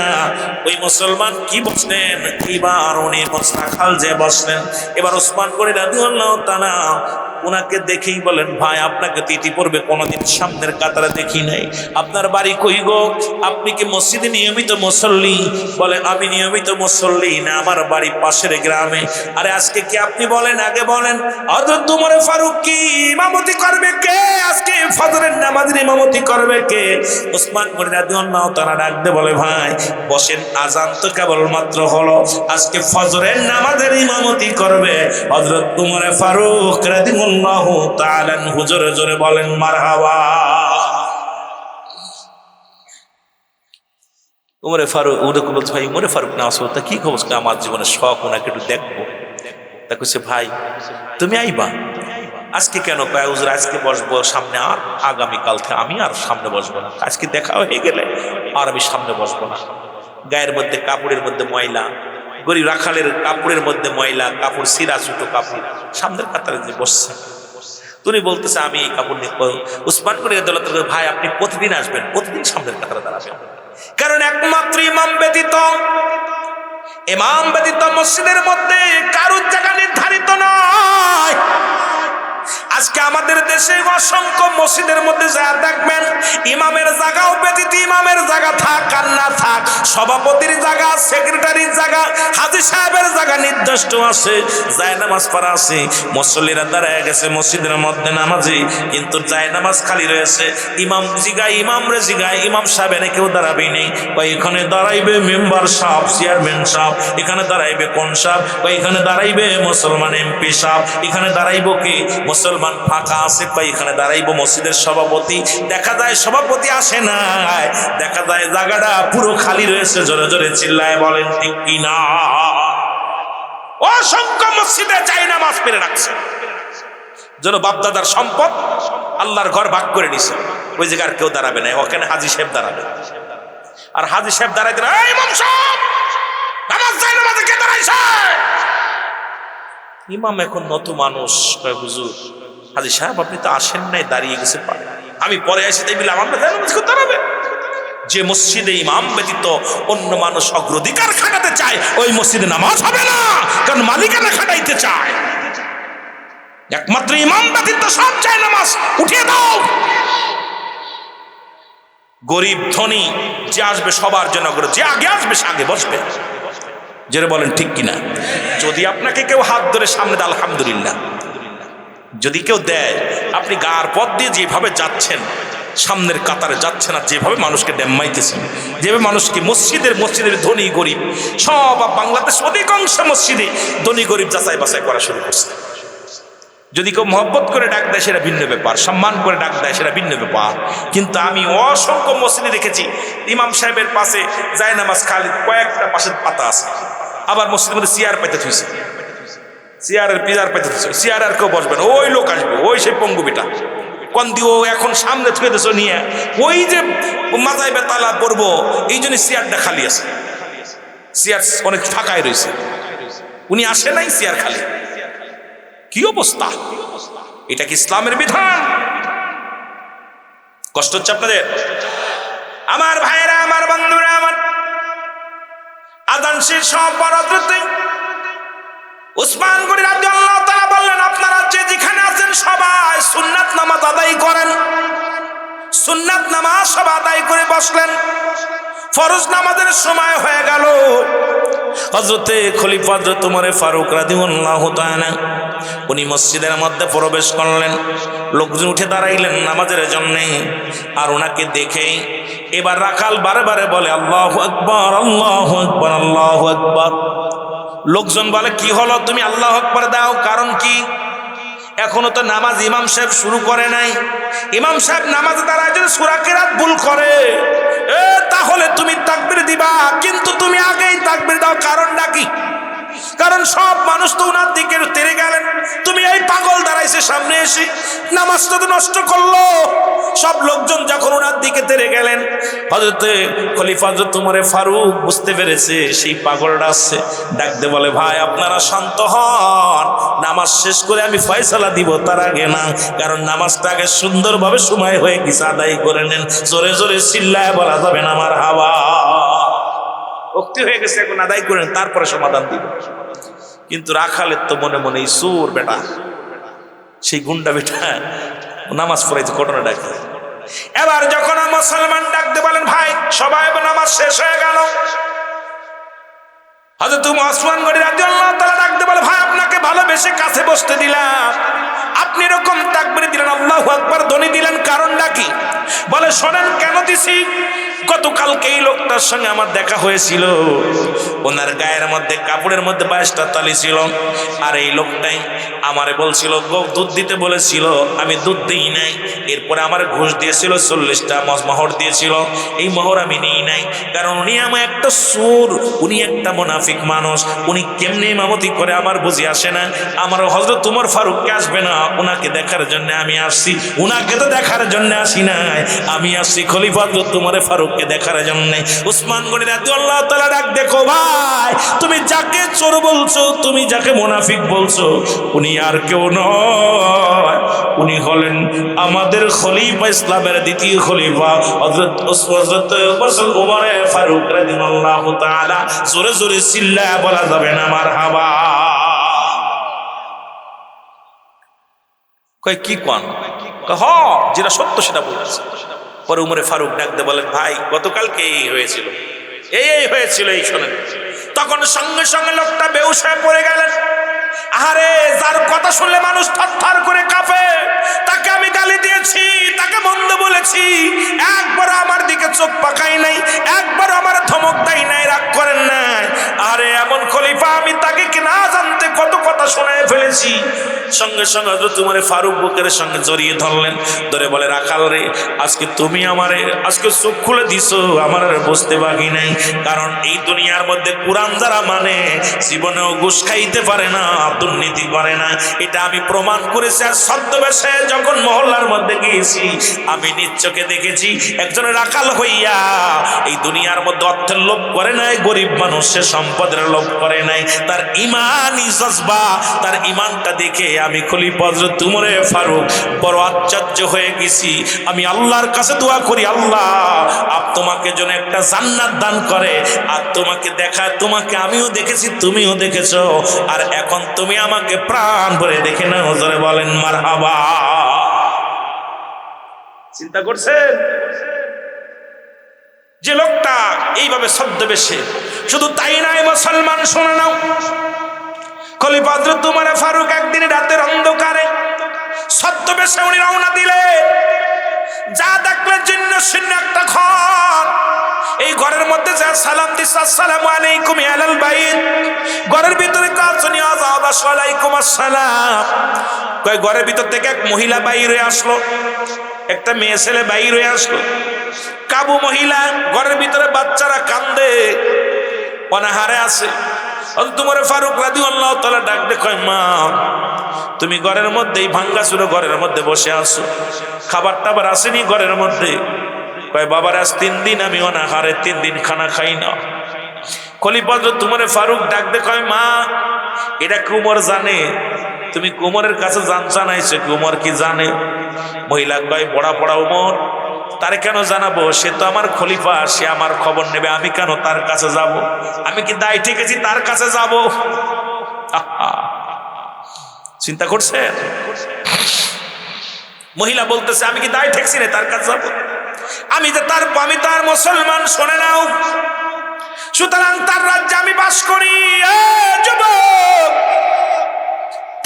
ওই মুসলমান কি বসলেন, এবার উনি মোস্তাখাল যে বসলেন। এবার ওসমান গনি রাদিয়াল্লাহু তাআলা ওনাকে দেখেই বলেন, ভাই আপনাকে তো ইতিপূর্বে কোনোদিন সামনের কাতারে দেখি নাই, আপনার বাড়ি কই গো? আপনি কি মসজিদে নিয়মিত মুসল্লি? বলে, আমি নিয়মিত মুসল্লি না, আমার বাড়ি পাশের গ্রামে। আরে আজকে কি আপনি বলেন, আগে বলেন হযরত ওমর ফারুক কি ইমামতি করবে কে? আজকে ফজরের নামাজের ইমামতি করবে কে? ওসমান গনি রাদিয়াল্লাহু তাআলা ডাকতে বলে, ভাই বসেন, আযান তো কেবলমাত্র হলো, আজকে ফজরের নামাজের ইমামতি করবে হযরত ওমর ফারুক রাদিয়াল্লাহু তাআলা। হুজুরে জোরে বলেন মারহাবা। ওমরে ফারুক ওদেরকে বলছে, ভাই ওমরে ফারুক নামাজ পড়তে কি খবর? আমার জীবনের শখ, ওনাকে একটু দেখবো। তা কইছে, ভাই তুমি আইবা আজকে কেন? কয় হুজুর আজকে বসবো সামনে, আর আগামীকাল থেকে আমি আর সামনে বসবো না। আজকে দেখা হয়ে গেলে আর আমি সামনে বসবো না। গায়ের মধ্যে কাপড়ের মধ্যে ময়লা, গরিব রাখালের কাপড়ের মধ্যে ময়লা, কাপড় সিরা ছোটো কাপড়, সামনের কাতারে যে বসছে। তুমি বলতেছে আমি এই কাপড় নিয়ে উসমান গনি রাদিয়াল্লাহু তাআলা, ভাই আপনি প্রতিদিন আসবেন, প্রতিদিন সামনের কাতারে দাঁড়াবেন, কারণ একমাত্র ইমাম ব্যতীত মসজিদের মধ্যে কারোর জায়গা নির্ধারিত নয়। আজকে আমাদের দেশে অসংখ্য মসজিদের মধ্যে যা দেখবেন, ইমামের জায়গাও ব্যতীত, ইমামের জায়গা থাক আর না থাক, সভাপতির জায়গা, সেক্রেটারির জায়গা, হাজী সাহেবের জায়গা নির্দিষ্ট আছে, জায়নামাজ পড়া আছে। মুসল্লিরা দাঁড়ায় গেছে মসজিদের মধ্যে নামাজি, কিন্তু জায়নামাজ খালি রয়েছে। ইমাম জিগায়, ইমামরে জিগায়, ইমাম সাহেব এনে কেউ দাঁড়াবেই নেই। এখানে দাঁড়াইবে মেম্বার সাহেব, চেয়ারম্যান সাহেব, এখানে দাঁড়াইবে কোন সাহেব? এখানে দাঁড়াইবে মুসলমান এমপি সাহেব, এখানে দাঁড়াইব কি মুসলমান ফাঁকা আছে? এখানে দাঁড়াইব মসজিদের সভাপতি। দেখা যায় সভাপতি আসে না, দেখা যায় জায়গাটা পুরো খালি রয়েছে। জোরে জোরে চিল্লায় বলেন ঠিক কিনা? অসংখ্য মসজিদে জায়নামাজ পেরে রাখছে, যেন বাপদাদার সম্পদ আল্লাহর ঘর ভাগ করে নিছে। ওই জায়গার কেউ দাঁড়াবে না, ওখানে হাজী সাহেব দাঁড়াবে। আর হাজী সাহেব দাঁড়াইতে, এই ইমাম সাহেব নামাজ জায়নামাজে কে দাঁড়াইছে? ইমাম এখন নতুন মানুষ, কয় হুজুর হাজী সাহেব আপনি তো আসেন নাই, দাঁড়িয়ে গেছে, আমি পরে আসি, তাই বলে আমার জায়নামাজ কেউ দাঁড়াবে? যে মসজিদে ইমাম ব্যতীত অন্য মানুষ অগ্রাধিকার খাটাতে চায় ওই মসজিদে নামাজ হবে না, কারণ মালিকানা খাটাইতে চায়। একমাত্র ইমাম ব্যতীত সব চায় নামাজ উঠিয়ে দাও। গরিব ধনী যে আসবে সবার জন্য, যে আগে আসবে সে আগে বসবে। জেরে বলেন ঠিক কিনা? যদি আপনাকে কেউ হাত ধরে সামনে দেয় আলহামদুলিল্লাহ, যদি কেউ দেয়, আপনি গার পথ দিয়ে যেভাবে যাচ্ছেন, সামনের কাতারে যাচ্ছেন আর যেভাবে মানুষকে ডেম্মাইতেছেন, যেভাবে মানুষকে মসজিদের ধনী গরিব সব বাংলাদেশ অধিকাংশ মসজিদে ধনী গরিব যাচাই বাছাই করা শুরু করছে। যদি কেউ মহব্বত করে ডাক দেয় সেটা ভিন্ন ব্যাপার, সম্মান করে ডাক দেয় সেটা ভিন্ন ব্যাপার। কিন্তু আমি অসংখ্য মসজিদে দেখেছি ইমাম সাহেবের পাশে জায়নামাজ খালি কয়েকটা পাশের পাতা আছে, আবার মসজিদের মধ্যে চেয়ার পাইতে থুইছে, চেয়ারের পিজার পাইতে থুইছে, চেয়ার আর কেউ বসবে না, ওই লোক আসবে, ওই সেই পঙ্গুবিটা কন দিও এখন সামনে থুয়ে দেছো নিয়ে, ওই যে মাথায় বেতালা পড়বো এই জন্য চেয়ারটা খালি আছে, চেয়ার অনেক ফাঁকাই রয়েছে, উনি আসে নাই, চেয়ার খালি। কি অবস্থা! এটা কি ইসলামের বিধান? কষ্ট হচ্ছে আপনাদের? আমার ভাইয়েরা, আমার বন্ধুরা, আমার আযান শেষ হওয়ার পর উসমান গনি রাদিয়াল্লাহু তাআলা বললেন, আপনারা যে যেখানে আছেন সবাই সুন্নাত নামাজ আদায় করেন। সুন্নাত নামাজ সব আদায় করে বসলেন। ফরজ নামাজের সময় হয়ে গেল। হযরতে খলিফা হযরত ওমর ফারুক রাদিয়াল্লাহু তাআলা উনি মসজিদের মধ্যে প্রবেশ করলেন। লোকজন উঠে দাঁড়াইলেন নামাজের জন্য। আর ওনাকে দেখেই এবার রাখাল বারে বারে বলে আল্লাহু আকবার, আল্লাহু আকবার, আল্লাহু আকবার। লোকজন বলে কি হলো, তুমি আল্লাহু আকবার দাও, কারণ কি? এখনো তো নামাজ ইমাম সাহেব শুরু করে নাই। ইমাম সাহেব নামাজ দাঁড়ায় যদি সূরা কিরাত ভুল করে তাহলে তুমি তাকবীর দিবা, কিন্তু তুমি আগেই তাকবীর দাও, কারণটা কি? কারণ সব মানুষ তো উনার দিকে তেড়ে গেলেন, তুমি এই পাগল দাঁড়াইছে সামনে এসে নামাজটা তো নষ্ট করলো। সব লোকজন যখন উনার দিকে তেড়ে গেলেন, হযরতে খলিফা হযরত ওমর ফারুক বুঝতে পেরেছে সেই পাগলটা আসছে। ডাকতে বলে, ভাই আপনারা শান্ত হন, নামাজ শেষ করে আমি ফয়সালা দিব, তার আগে না, কারণ নামাজটা আগে সুন্দরভাবে সময় হয়ে গেছে, আদায় করে নেন। জোরে জোরে চিল্লায় বলা যাবে না আমার হাওয়া ভক্তি হয়ে গেছে, এখন আদায় করেন, তারপরে সমাধান দিব। কিন্তু রাখালের তো মনে মনে এই সুর বেটা, সেই গুন্ডা বেটা নামাজ পড়াইতে ঘটনা ডাকে। এবার যখন মুসলমান ডাকতে বলেন, ভাই সবাই নামাজ শেষ হয়ে গেল। হযরত ওসমান গনি রাদিয়াল্লাহু তাআলা ডাকতে বলে, ভাই আপনাকে ভালোবেসে কাছে বসতে দিলাম, আপনি এরকম তাকবীর দিলেন, আল্লাহু আকবার ধ্বনি দিলেন, কারণটা কি? বলে শোনেন কেন দিছি। গতকালকে এই লোকটার সঙ্গে আমার দেখা হয়েছিল, ওনার গায়ের মধ্যে কাপড়ের মধ্যে 22টা তালি ছিল, আর এই লোকটাই আমারে বলছিল দুধ দিতে বলেছিল, আমি দুধ দিই নাই। এরপরে আমার ঘুষ দিয়েছিল 40টা মোহর দিয়েছিল, এই মোহর আমি নিই নাই, কারণ উনি আমার একটা সুর, উনি একটা মুনাফিক মানুষ, উনি কেমনে ইমামতি করে আমার বুঝি আসে না। আমার হযরত ওমর ফারুককে আসবে না, ওনাকে দেখার জন্য আমি আসছি, উনাকে তো দেখার জন্য আসি নাই, আমি আসছি খলিফা হযরত ওমর ফারুককে দেখার জন্য। উসমান গনি রাদিয়াল্লাহু তাআলা ডাক, দেখো ভাই, তুমি যাকে চোর বলছো, তুমি যাকে মুনাফিক বলছো, উনি আর কেউ নয়, উনি হলেন আমাদের খলিফা, ইসলামের দ্বিতীয় খলিফা হযরত ওমর ফারুক রাদিয়াল্লাহু তাআলা। জোরে জোরে চিল্লায়া বলা যাবে না মারহাবা। কয় কি কোন? হ, যেটা সত্য সেটা বলছে। পরে উমরে ফারুক ডাকতে বলেন, ভাই গতকালকে এই হয়েছিল, এই হয়েছিল, এই শোনেন। তখন সঙ্গে সঙ্গে লোকটা বেহুশ হয়ে পড়ে গেলেন। আরে যার কথা শুনলে মানুষ থরথর করে কাঁপে, তাকে আমি গালি দিয়েছি, তাকে মন্দ বলেছি, একবার আমার দিকে চোখ পাকাই নাই, একবার আমার ধমক দেয় নাই, রাগ করেন নাই। আরে এমন খলিফা, আমি তাকে কি না জানতে কত কথা শোনায় ফেলেছি। সঙ্গে সঙ্গে হযরত ওমর ফারুক বুকের সঙ্গে জড়িয়ে ধরলেন, ধরে বলে, রাখাল রে, আজকে তুমি আমারে আজকে চোখ খুলে দিছো, আমার আর বুঝতে বাকি নাই। কারণ এই দুনিয়ার মধ্যে কোরআন যারা মানে জীবনেও ঘুষ খাইতে পারে না, দুর্নীতি করে না, এটা আমি প্রমাণ করেছি। আর ছদ্মবেশে যখন মহল্লার মধ্যে গিয়েছি, আমি নিজ চোখে দেখেছি একজন রাখাল হইয়া এই দুনিয়ার মধ্যে অর্থের লোভ করে নাই, গরিব মানুষের সম্পদের লোভ করে নাই, তার ইমানই জজবা, তার ইমানটা দেখে আমি খলিফা হযরত উমরে ফারুক বড় আশ্চর্য হয়ে গেছি। আমি আল্লাহর কাছে দোয়া করি, আল্লাহ আপ তোমাকে যেন একটা জান্নাত দান করে, আর তোমাকে দেখা, তোমাকে আমিও দেখেছি, তুমিও দেখেছো, আর এখন তুমি আমাকে প্রাণ ভরে দেখে নাও। জোরে বলেন মারহাবা। চিন্তা করছেন যে লোকটা এইভাবে ছদ্মবেশে, শুধু তাই নাই মুসলমান শুনে নাও, খলিফা হযরত উমর ফারুক একদিন রাতের অন্ধকারে ছদ্মবেশে উনি রওনা দিলেন। যা দেখলেন জিন্ন শূন্য একটা ঘর, এই ঘরের মধ্যে যা সালাম দিছে আসসালামু আলাইকুম আলাল বাইত, ঘরের ভিতরে কাজনি আযাব আলাইকুম আসসালাম। কয় ঘরের ভিতর থেকে এক মহিলা বাইরে আসলো, একটা মেয়ে ছেলে বাইরে আসলো, কাবু মহিলা, ঘরের ভিতরে বাচ্চারা কান্দে, অনাহারে আছে। হযরত উমর ফারুক রাদিয়াল্লাহু তাআলা ডাক দিয়ে কয়, মা তুমি ঘরের মধ্যেই ভাঙ্গাচুরো ঘরের মধ্যে বসে আছো, খাবার টাবার আসেনি ঘরের মধ্যে? কয় বাবার আজ 3 দিন আমি অনাহারে, 3 দিন খানা খাই না। খলিফা হযরত উমর ফারুক ডাক দিয়ে কয়, মা এটা কি উমর জানে? তুমি উমরের কাছে জানাইছো, কি উমর কি জানে? মহিলা কয়, পড়া পড়া উমর, তারে কেন জানাবো? সে তো আমার খলিফা, সে আমার খবর নেবে, আমি কেন তার কাছে যাব? আমি কি দায় ঠেকেছি তার কাছে যাব? চিন্তা করছেন? মহিলা বলতেছে, আমি কি দায় ঠেকছি রে তার কাছে যাব? আমি তার মুসলমান, শোনে নাও, সুতরাং তার রাজ্যে আমি বাস করি। যুবক,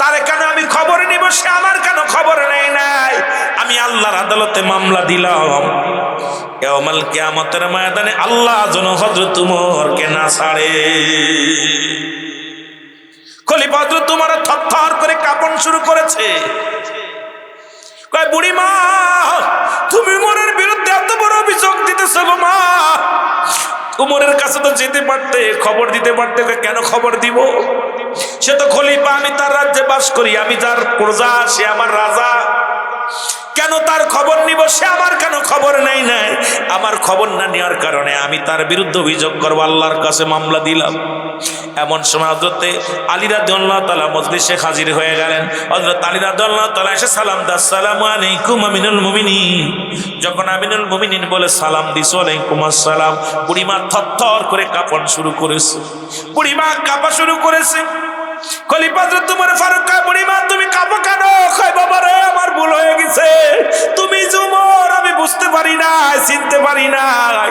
তারে কেন আমি খবর নিব? সে আমার কেন খবর নেই নাই? আমি আল্লাহর আদালতে মামলা দিলাম, ইয়াউমুল কিয়ামতের ময়দানে আল্লাহ যেন হযরত উমরকে না ছাড়ে। খলিফা হযরত উমর থরথর করে কাঁপন শুরু করেছে। কয়, বুড়ি মা, তুমি উমরের বিরুদ্ধে এত বড় অভিযোগ দিতেছো গো মা? উমরের কাছে তো যেতে পারতে, খবর দিতে পারতে। কেন খবর দিব? সে তো খলিফা, আমি তার রাজ্যে বাস করি, আমি তার প্রজা, সে আমার রাজা, কেন তার খবর নিব? সে আমার কেন খবর নেই নাই? আমার খবর না নেওয়ার কারণে আমি তার বিরুদ্ধে অভিযোগ করবো, আল্লাহর কাছে মামলা দিলাম। এমন সময় হযরত আলী রাদিয়াল্লাহু তাআলা মজলিসে হাজির হয়ে গেলেন। হযরত আলী রাদিয়াল্লাহু তাআলা এসে সালাম দেন, আসসালামু আলাইকুম আমিনুল মুমিনিন। যখন আমিনুল মুমিনিন বলে সালাম দিছো, ওয়ালাইকুম আসসালাম, বুড়িমা থরথর করে কাঁপন শুরু করেছে, বুড়িমা কাঁপা শুরু করেছে। খলিফা হযরত উমর ফারুক কয়, বুড়িমা তুমি কাঁপো কেন? কয়, বাবা রে, আমার ভুল হয়ে গেছে, তুমি যে উমর আমি বুঝতে পারি নাই, চিনতে পারি নাই।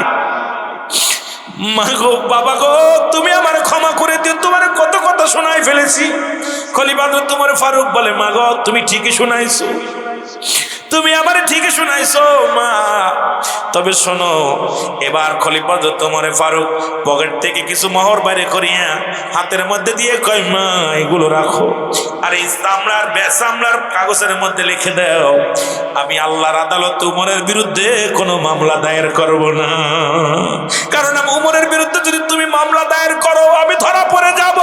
মা গো, বাবা গো, তুমি আমার ক্ষমা করে দিও, তোমার কত কথা শোনাই ফেলেছি। খলিফা হযরত উমর ফারুক বলে, মা গো, তুমি ঠিকই শোনাইছো, তুমি আমারে ঠিকই শোনাইছো মা। তবে শোনো, এবার খলিফা হযরত উমর ফারুক পকেট থেকে কিছু মোহর বাইরে করিয়া হাতের মধ্যে দিয়ে কয়, মা এগুলো রাখো, আর এই চামড়ার কাগজের মধ্যে লিখে দাও, আমি আল্লাহর আদালতে উমরের বিরুদ্ধে কোনো মামলা দায়ের করব না। কারণ আমি উমরের বিরুদ্ধে যদি তুমি মামলা দায়ের করো, আমি ধরা পড়ে যাব।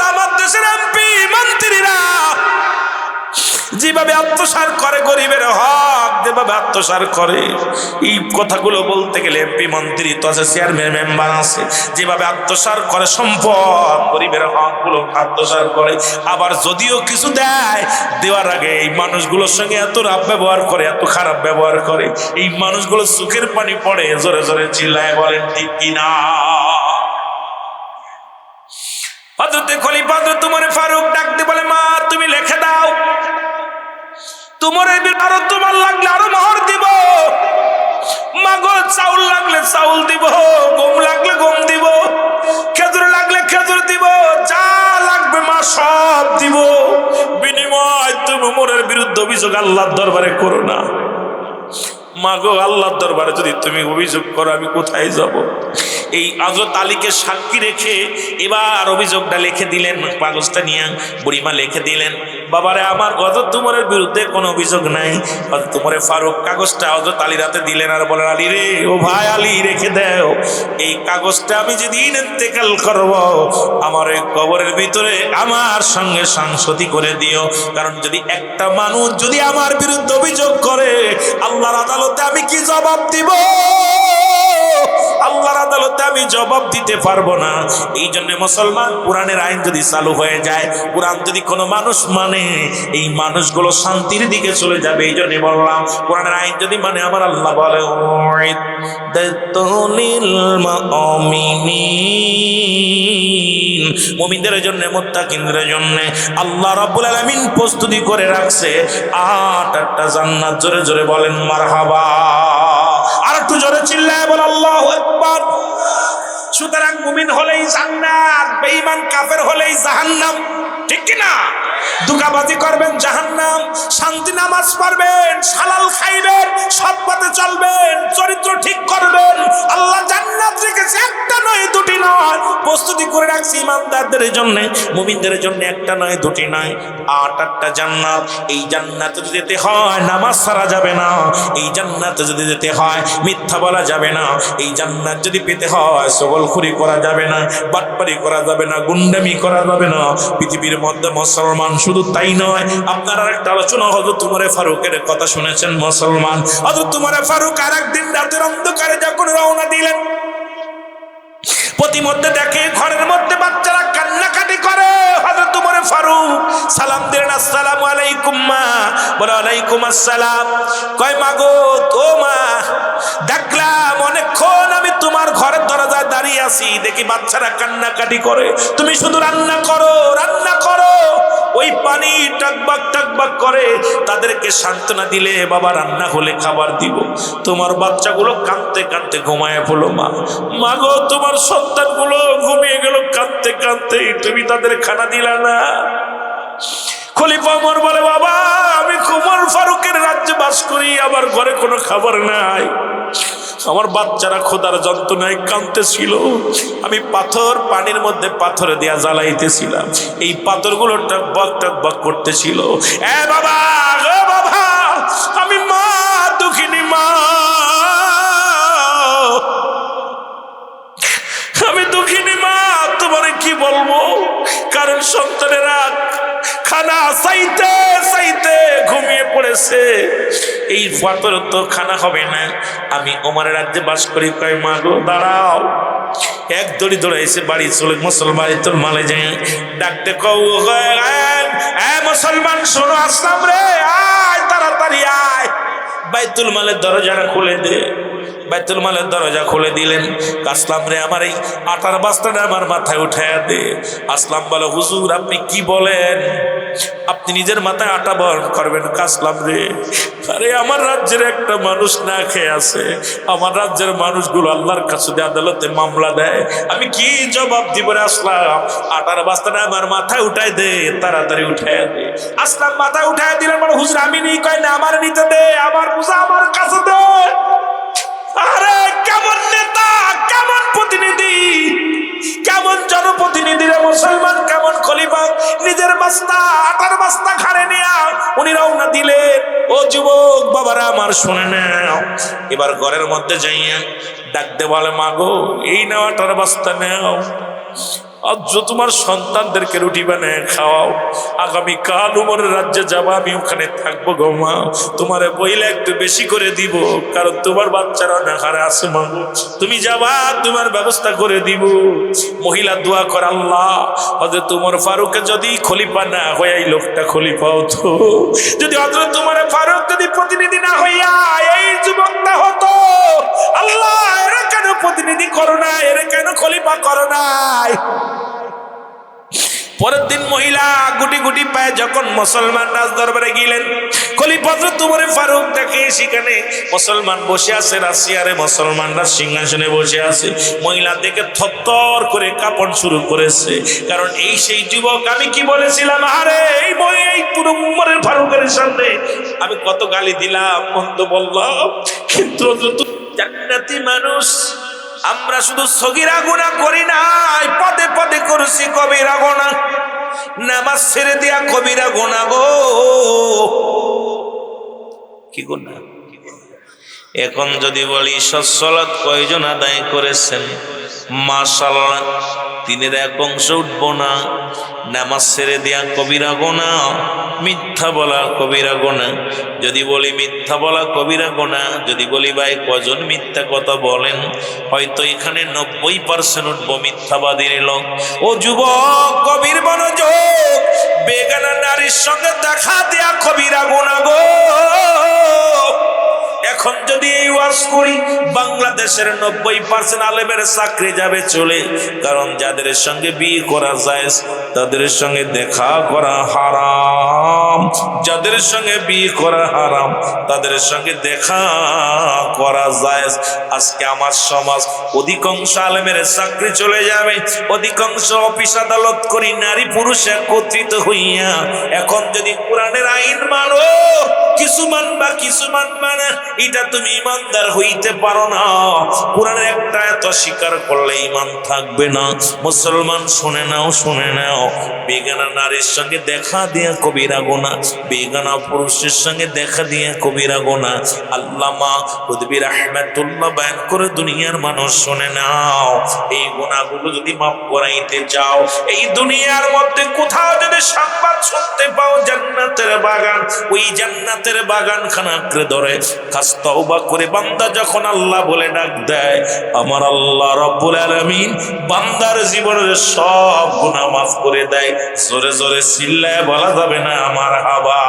আমার দেশের এমপি মন্ত্রীরা যেভাবে আত্মসাৎ করে, গরিবের হক যেভাবে আত্মসাৎ করে, এই কথাগুলো বলতে গেলে এমপি মন্ত্রী তো আছে, চেয়ারম্যান মেম্বার আছে, যেভাবে আত্মসাৎ করে সম্পদ, গরিবের হক গুলো আত্মসাৎ করে, আবার যদিও কিছু দেয়, দেওয়ার আগে এই মানুষগুলোর সঙ্গে এত রাব ব্যবহার করে, এত খারাপ ব্যবহার করে, এই মানুষগুলো চোখের পানি পড়ে, জোরে জোরে চিল্লায় বলেন ঠিক কিনা? হযরত খলিফা হযরত উমর ফারুক ডাকতে বলে, মা তুমি লিখে দাও, তোমার আরো তোমার লাগলে আরো মোহর দিব, মাগো চাউল লাগলে চাউল দিব, গম লাগলে গম দিব, খেজুর লাগলে খেজুর দিব, যা লাগবে মা সব দিব, বিনিময় তুমি উমরের বিরুদ্ধে অভিযোগ আল্লাহর দরবারে করো না। মাগো, আল্লাহর দরবারে যদি তুমি অভিযোগ করো, আমি কোথায় যাব? এই হযরত আলীকে সাক্ষী রেখে এবার অভিযোগটা লিখে দিলেন, কাগজটা নিয়ে বুড়িমা লিখে দিলেন, বাবারে আমার হযরত উমরের বিরুদ্ধে কোনো অভিযোগ নাই। হযরত উমর ফারুক কাগজটা হযরত আলীর হাতে দিলেন আর বলেন, আলী রে, ও ভাই আলী, রেখে দাও, এই কাগজটা আমি যেদিন ইন্তেকাল করব, আমার এই কবরের ভিতরে আমার সঙ্গে সংসতি করে দিও। কারণ যদি একটা মানুষ যদি আমার বিরুদ্ধে অভিযোগ করে, আল্লাহর আদালতে আমি কি জবাব দিব? আল্লাহর আদালতে আমি জবাব দিতে পারবো না। এই জন্য মুসলমান, কোরআনের আইন যদি চালু হয়ে যায়, কোরআন যদি কোনো মানুষ মানে, এই মানুষগুলো শান্তির দিকে চলে যাবে। এই জন্য বললাম, কোরআনের আইন যদি মানে, আমার আল্লাহ বলে মুমিনদের জন্য, মুত্তাকিনদের জন্য আল্লাহ রাব্বুল আলামিন প্রস্তুতি করে রাখছে 8টা জান্নাত। জোরে জোরে বলেন মারহাবা। আর একটু জোরে চিল্লায় বল আল্লাহু আকবার। সুতরাং মুমিন হলেই জান্নাত, বেঈমান কাফের হলেই জাহান্নাম। ঠিক কি না? দুকাবাজি করবেন জাহান্নাম, শান্তি নামাজ পড়বেন, হালাল খাইবেন, সৎ পথে চলবেন, চরিত্র ঠিক করবেন, আল্লাহ জান্নাত রেখেছে, একটা নয় দুটি নয়, প্রস্তুতি করে রাখছি ইমানদারদের জন্য, মুমিনদের জন্য। একটা নয় দুটি নয়, 8টা জান্নাত। এই জান্নাতে যদি যেতে হয় নামাজ ছাড়া যাবে না, এই জান্নাতে যদি যেতে হয় মিথ্যা বলা যাবে না, এই জান্নাত যদি পেতে হয় সগলখুরি করা যাবে না, বাটপারি করা যাবে না, গুন্ডামি করা যাবে না। পৃথিবীর মধ্যে মুসলমান, শুধু তাই নয়, আপনারা একটা আলোচনা হযরত উমর ফারুকের কথা শুনেছেন। মুসলমান হযরত উমর ফারুক আর একদিন রাতের অন্ধকারে যখন রওনা দিলেন, প্রতিমধ্যে দেখে ঘরের মধ্যে বাচ্চারা কান্নাকাটি করে। হযরত উমর ফারুক সালাম দিলেন, আসসালামু আলাইকুম মা। বলে ওয়ালাইকুম আসসালাম। কয় মা গো, ও মা, দেখলাম অনেকক্ষণ আমি তোমার ঘরের দরজায় দাঁড়িয়ে আছি, দেখি বাচ্চারা কান্নাকাটি করে, তুমি শুধু রান্না করো, রান্না করো। ওই পানি টাকবাক টাকবাক করে, তাদেরকে সান্ত্বনা দিলে বাবা রান্না হলে খাবার দিব। তোমার বাচ্চাগুলো কাঁদতে কাঁদতে ঘুমায় পড়লো। মা, মা গো, তোমার সন্তানগুলো ঘুমিয়ে গেল কাঁদতে কাঁদতে, তুমি তাদের খানা দিলা না। খলিফা ওমর বলে, বাবা আমি উমর ফারুকের রাজ্যে বাস করি, আমার ঘরে কোনো খাবার নাই, আমার বাচ্চারা খোদার যন্ত্রণায় কাঁদতেছিল, আমি পাথর, পানির মধ্যে পাথর দিয়া জ্বালাইতেছিলাম, এই পাথরগুলো টকবক টকবক করতেছিল। এ বাবা, ও বাবা, আমি মা, দুঃখিনী মা, আমি দুঃখিনী মা, তোমারে কি বলবো। কারণ সন্তানেরা খানা চাইতে চাইতে ঘুমিয়ে পড়েছে, এই পাথর তো খানা হবে না। আমি ওমরের রাজ্যে বাস করি। কয় মা গো দাঁড়াও। এক দড়ি দৌড়াইছে বাড়ি চলে, মুসলমান তোর মালে যায় ডাকতে, কও মুসলমান শোনো, আসলাম রে, আয় তাড়াতাড়ি আয়, বাইতুল মালের দরজাটা খুলে দে। বাইতুল মালের দরজা খুলে দিলেন। আসলাম রে, আমার এই আটার বস্তাটা আমার মাথায় উঠাইয়া দে। আসলাম বলে, হুজুর আপনি কি বলেন, আপনি নিজের মাথায় আটা বহন করবেন? আসলাম রে, আরে আমার রাজ্যের একটা মানুষ না খেয়ে আছে, আমার রাজ্যের মানুষগুলো আল্লাহর কাছে আদালতে মামলা দেয়, আমি কি জবাব দিব রে? আসলাম, আটার বস্তাটা আমার মাথায় উঠাই দে, তাড়াতাড়ি উঠাইয়া দে। আসলাম মাথায় উঠাইয়া দিলেন। বলে, হুজুর আমি নি। কয় না, আমার নিতে দে, আমার বুঝা আমার কাছে দে। আরে কেমন নেতা, কেমন প্রতিনিধি, কেমন জনপ্রতিনিধি রে মুসলমান, কেমন খলিফা, নিজের বস্তা, আটার বস্তা ঘাড়ে নিয়ে উনি রওনা দিলেন। ও যুবক বাবারা আমার, শুনে নাও, এবার ঘরের মধ্যে যাইয়া ডাকতে বলে, মাগো এই নাও আটার বস্তা নাও, আজ তোমার সন্তানদেরকে রুটি বানিয়ে খাওয়াও, আগামীকাল উমরের রাজ্যে যাবো, আমি ওখানে থাকবো গো মা, তোমারে বইলে একটু বেশি করে দিব, কারণ তোমার বাচ্চারা অনেক হারে আছে মা, তুমি যাবা, তোমার ব্যবস্থা করে দিব। মহিলা দোয়া কর, আল্লাহ হযরত উমর ফারুক যদি খলিফা না হয়ে এই লোকটা খলিফা হতো, যদি হযরত উমর ফারুক যদি প্রতিনিধি না হইয়া এই যুবকটা হতো, আল্লাহ এরা কেন প্রতিনিধি করো না, এরা কেন খলিফা করো নাই। পরের দিন মহিলা গুটি গুটি পায়ে যখন মুসলমান রাজ দরবারে গেলেন, খলিফা হযরত উমর ফারুক দেখে সেখানে মুসলমান বসে আছে, রাশিয়ারে মুসলমানরা সিংহাসনে বসে আছে। মহিলা দেখে থরথর করে কাঁপন শুরু করেছে, কারণ এই সেই যুবক, আমি কি বলেছিলাম, আরে এই পুরো উমর ফারুকের সামনে আমি কত গালি দিলাম, মন্দ বললাম, কিন্তু জান্নাতি মানুষ। আমরা শুধু সগীরা গুনাহ করি নাই, পদে পদে করেছি কবিরা গুনাহ, নামাজ ছেড়ে দিয়া কবিরা গুনাহ গো। কি গুনাহ? এখন যদি বলি সালাত কয়জন আদায় করেছেন, মাশাআল্লাহ তিনের এক অংশ উঠবো না। নামাজ ছেড়ে দেয়া কবিরা গোনা, মিথ্যা বলা কবিরা গোনা। যদি বলি মিথ্যা বলা কবিরা গোনা, যদি বলি ভাই কজন মিথ্যা কথা বলেন, হয়তো এখানে 90% উঠবো মিথ্যাবাদীর লোক। ও যুবক, গভীর মনোযোগ, বেগানা নারীর সঙ্গে দেখা দেয়া কবিরা গোনা গো। এখন যদি এই ওয়াজ করি, বাংলাদেশের 90% আলেমের চাকরি যাবে চলে। কারণ যাদের সঙ্গে বিয়ে করা যায় তাদের সঙ্গে দেখা করা হারাম, যাদের সঙ্গে বিয়ে করা হারাম তাদের সঙ্গে দেখা করা যায়। আজকে আমার সমাজ অধিকাংশ আলেমের চাকরি চলে যাবে, অধিকাংশ অফিস আদালত করি নারী পুরুষ একত্রিত হইয়া। এখন যদি কোরআনের আইন মানো, কিছু মানবা কিছু মানবা না, এটা তুমি ইমানদার হইতে পারো না। কোরআনের একটা এত স্বীকার করলে ইমান থাকবে না। মুসলমান শুনে নাও, শুনে নাও, বেগানা নারীর সঙ্গে দেখা দিয়া কবিরা গোনা, বেগানা পুরুষের সঙ্গে দেখা দিয়া কবিরা গোনা। আল্লামা কুতুবী রাহমাতুল্লাহ বয়ান করে দুনিয়ার মানুষ শুনে নাও, এই গুনাহগুলো যদি মাফ করাইতে চাও, এই দুনিয়ার মধ্যে কোথাও যদি সংবাদ শুনতে পাও জান্নাতের বাগান, ওই জান্নাতের বাগান খানা আঁকড়ে ধরে খাস তওবা করে বান্দা যখন আল্লাহ বলে ডাক দেয়, আমার আল্লাহ রব্বুল আলামিন বান্দার জীবনের সব গুনাহ মাফ করে দেয়। জোরে জোরে চিল্লায় বলা যাবে না আমার হাবা।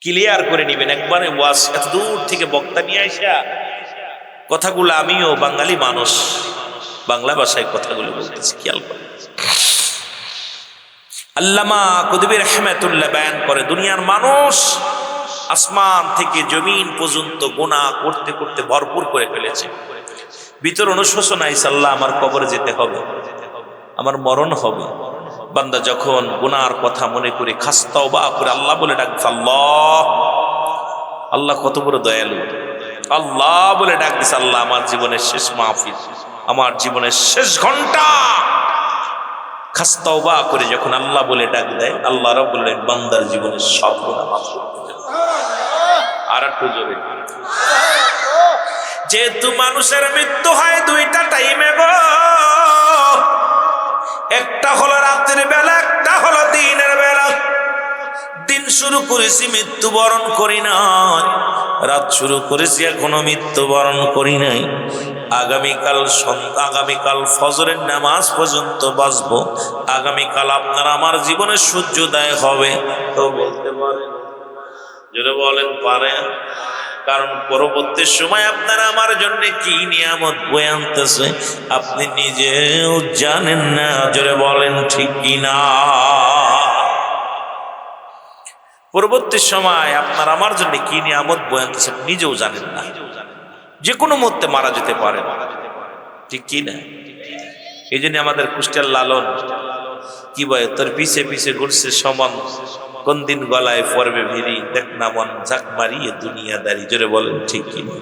ক্লিয়ার করে নিবেন একবারে। ওয়াজ এত দূর থেকে বক্তা নিয়ে আইসা কথাগুলো, আমিও বাঙালি মানুষ, বাংলা ভাষায় কথাগুলো বলতেছি, খেয়াল করে। আল্লামা কুতুবী রাহমাতুল্লাহ বয়ান করে দুনিয়ার মানুষ আসমান থেকে জমিন পর্যন্ত গুনাহ করতে করতে ভরপুর করে ফেলেছে। ভিতর অনুশোচনা আইছে, আল্লাহ আমার কবরে যেতে হবে, আমার মরণ হবে। বান্দা যখন গুনার কথা মনে করে খাস তওবা করে আল্লাহ বলে ডাকছে, আল্লাহ, আল্লাহ কত বড় দয়ালু, আল্লাহ বলে ডাক দিছে, আল্লাহ আমার জীবনের শেষ মাহফিল, আমার জীবনের শেষ ঘন্টা। খাস তওবা করে যখন আল্লাহ বলে ডাক দেয়, আল্লাহ রাব্বুল আলামিন বান্দার জীবনের সব গুনাহ মাফ করে দেন। আর একটু জোরে। যেহেতু মানুষের মৃত্যু হয় দুইটা টাইমে গো, একটা হলো রাতের বেলা, একটা হলো দিনের বেলা। দিন শুরু করেছি মৃত্যুবরণ করি নাই, রাত শুরু করেছি এখনো মৃত্যুবরণ করি নাই। আগামীকাল ফজরের নামাজ পর্যন্ত বাঁচবো। আগামীকাল আপনার আমার জীবনে সূর্যোদয় হবে। তো বলতে পারেন, যদি বলেন পারেন, কারণ পরবর্তী সময় আপনারা আমার জন্য কি নিয়ামত বয়ে আনতেছে আপনি নিজেও জানেন না। জোরে বলেন ঠিক কিনা? পরবর্তী সময় আপনার আমার জন্য কি নিয়ামত বয়ে আনতেছে নিজেও জানেন না। যে কোনো মুহূর্তে মারা যেতে পারেন, ঠিক কি না? এই জন্য আমাদের কুষ্টিয়ার লালন কি বলে, তোর পিছে পিছে ঘুরছে সমান, কোন দিন গলায় পড়বে ভিড়ি, দেখ না মন ঝাঁক মারিয়ে দুনিয়াদারি। জোরে বলেন ঠিক কিনা?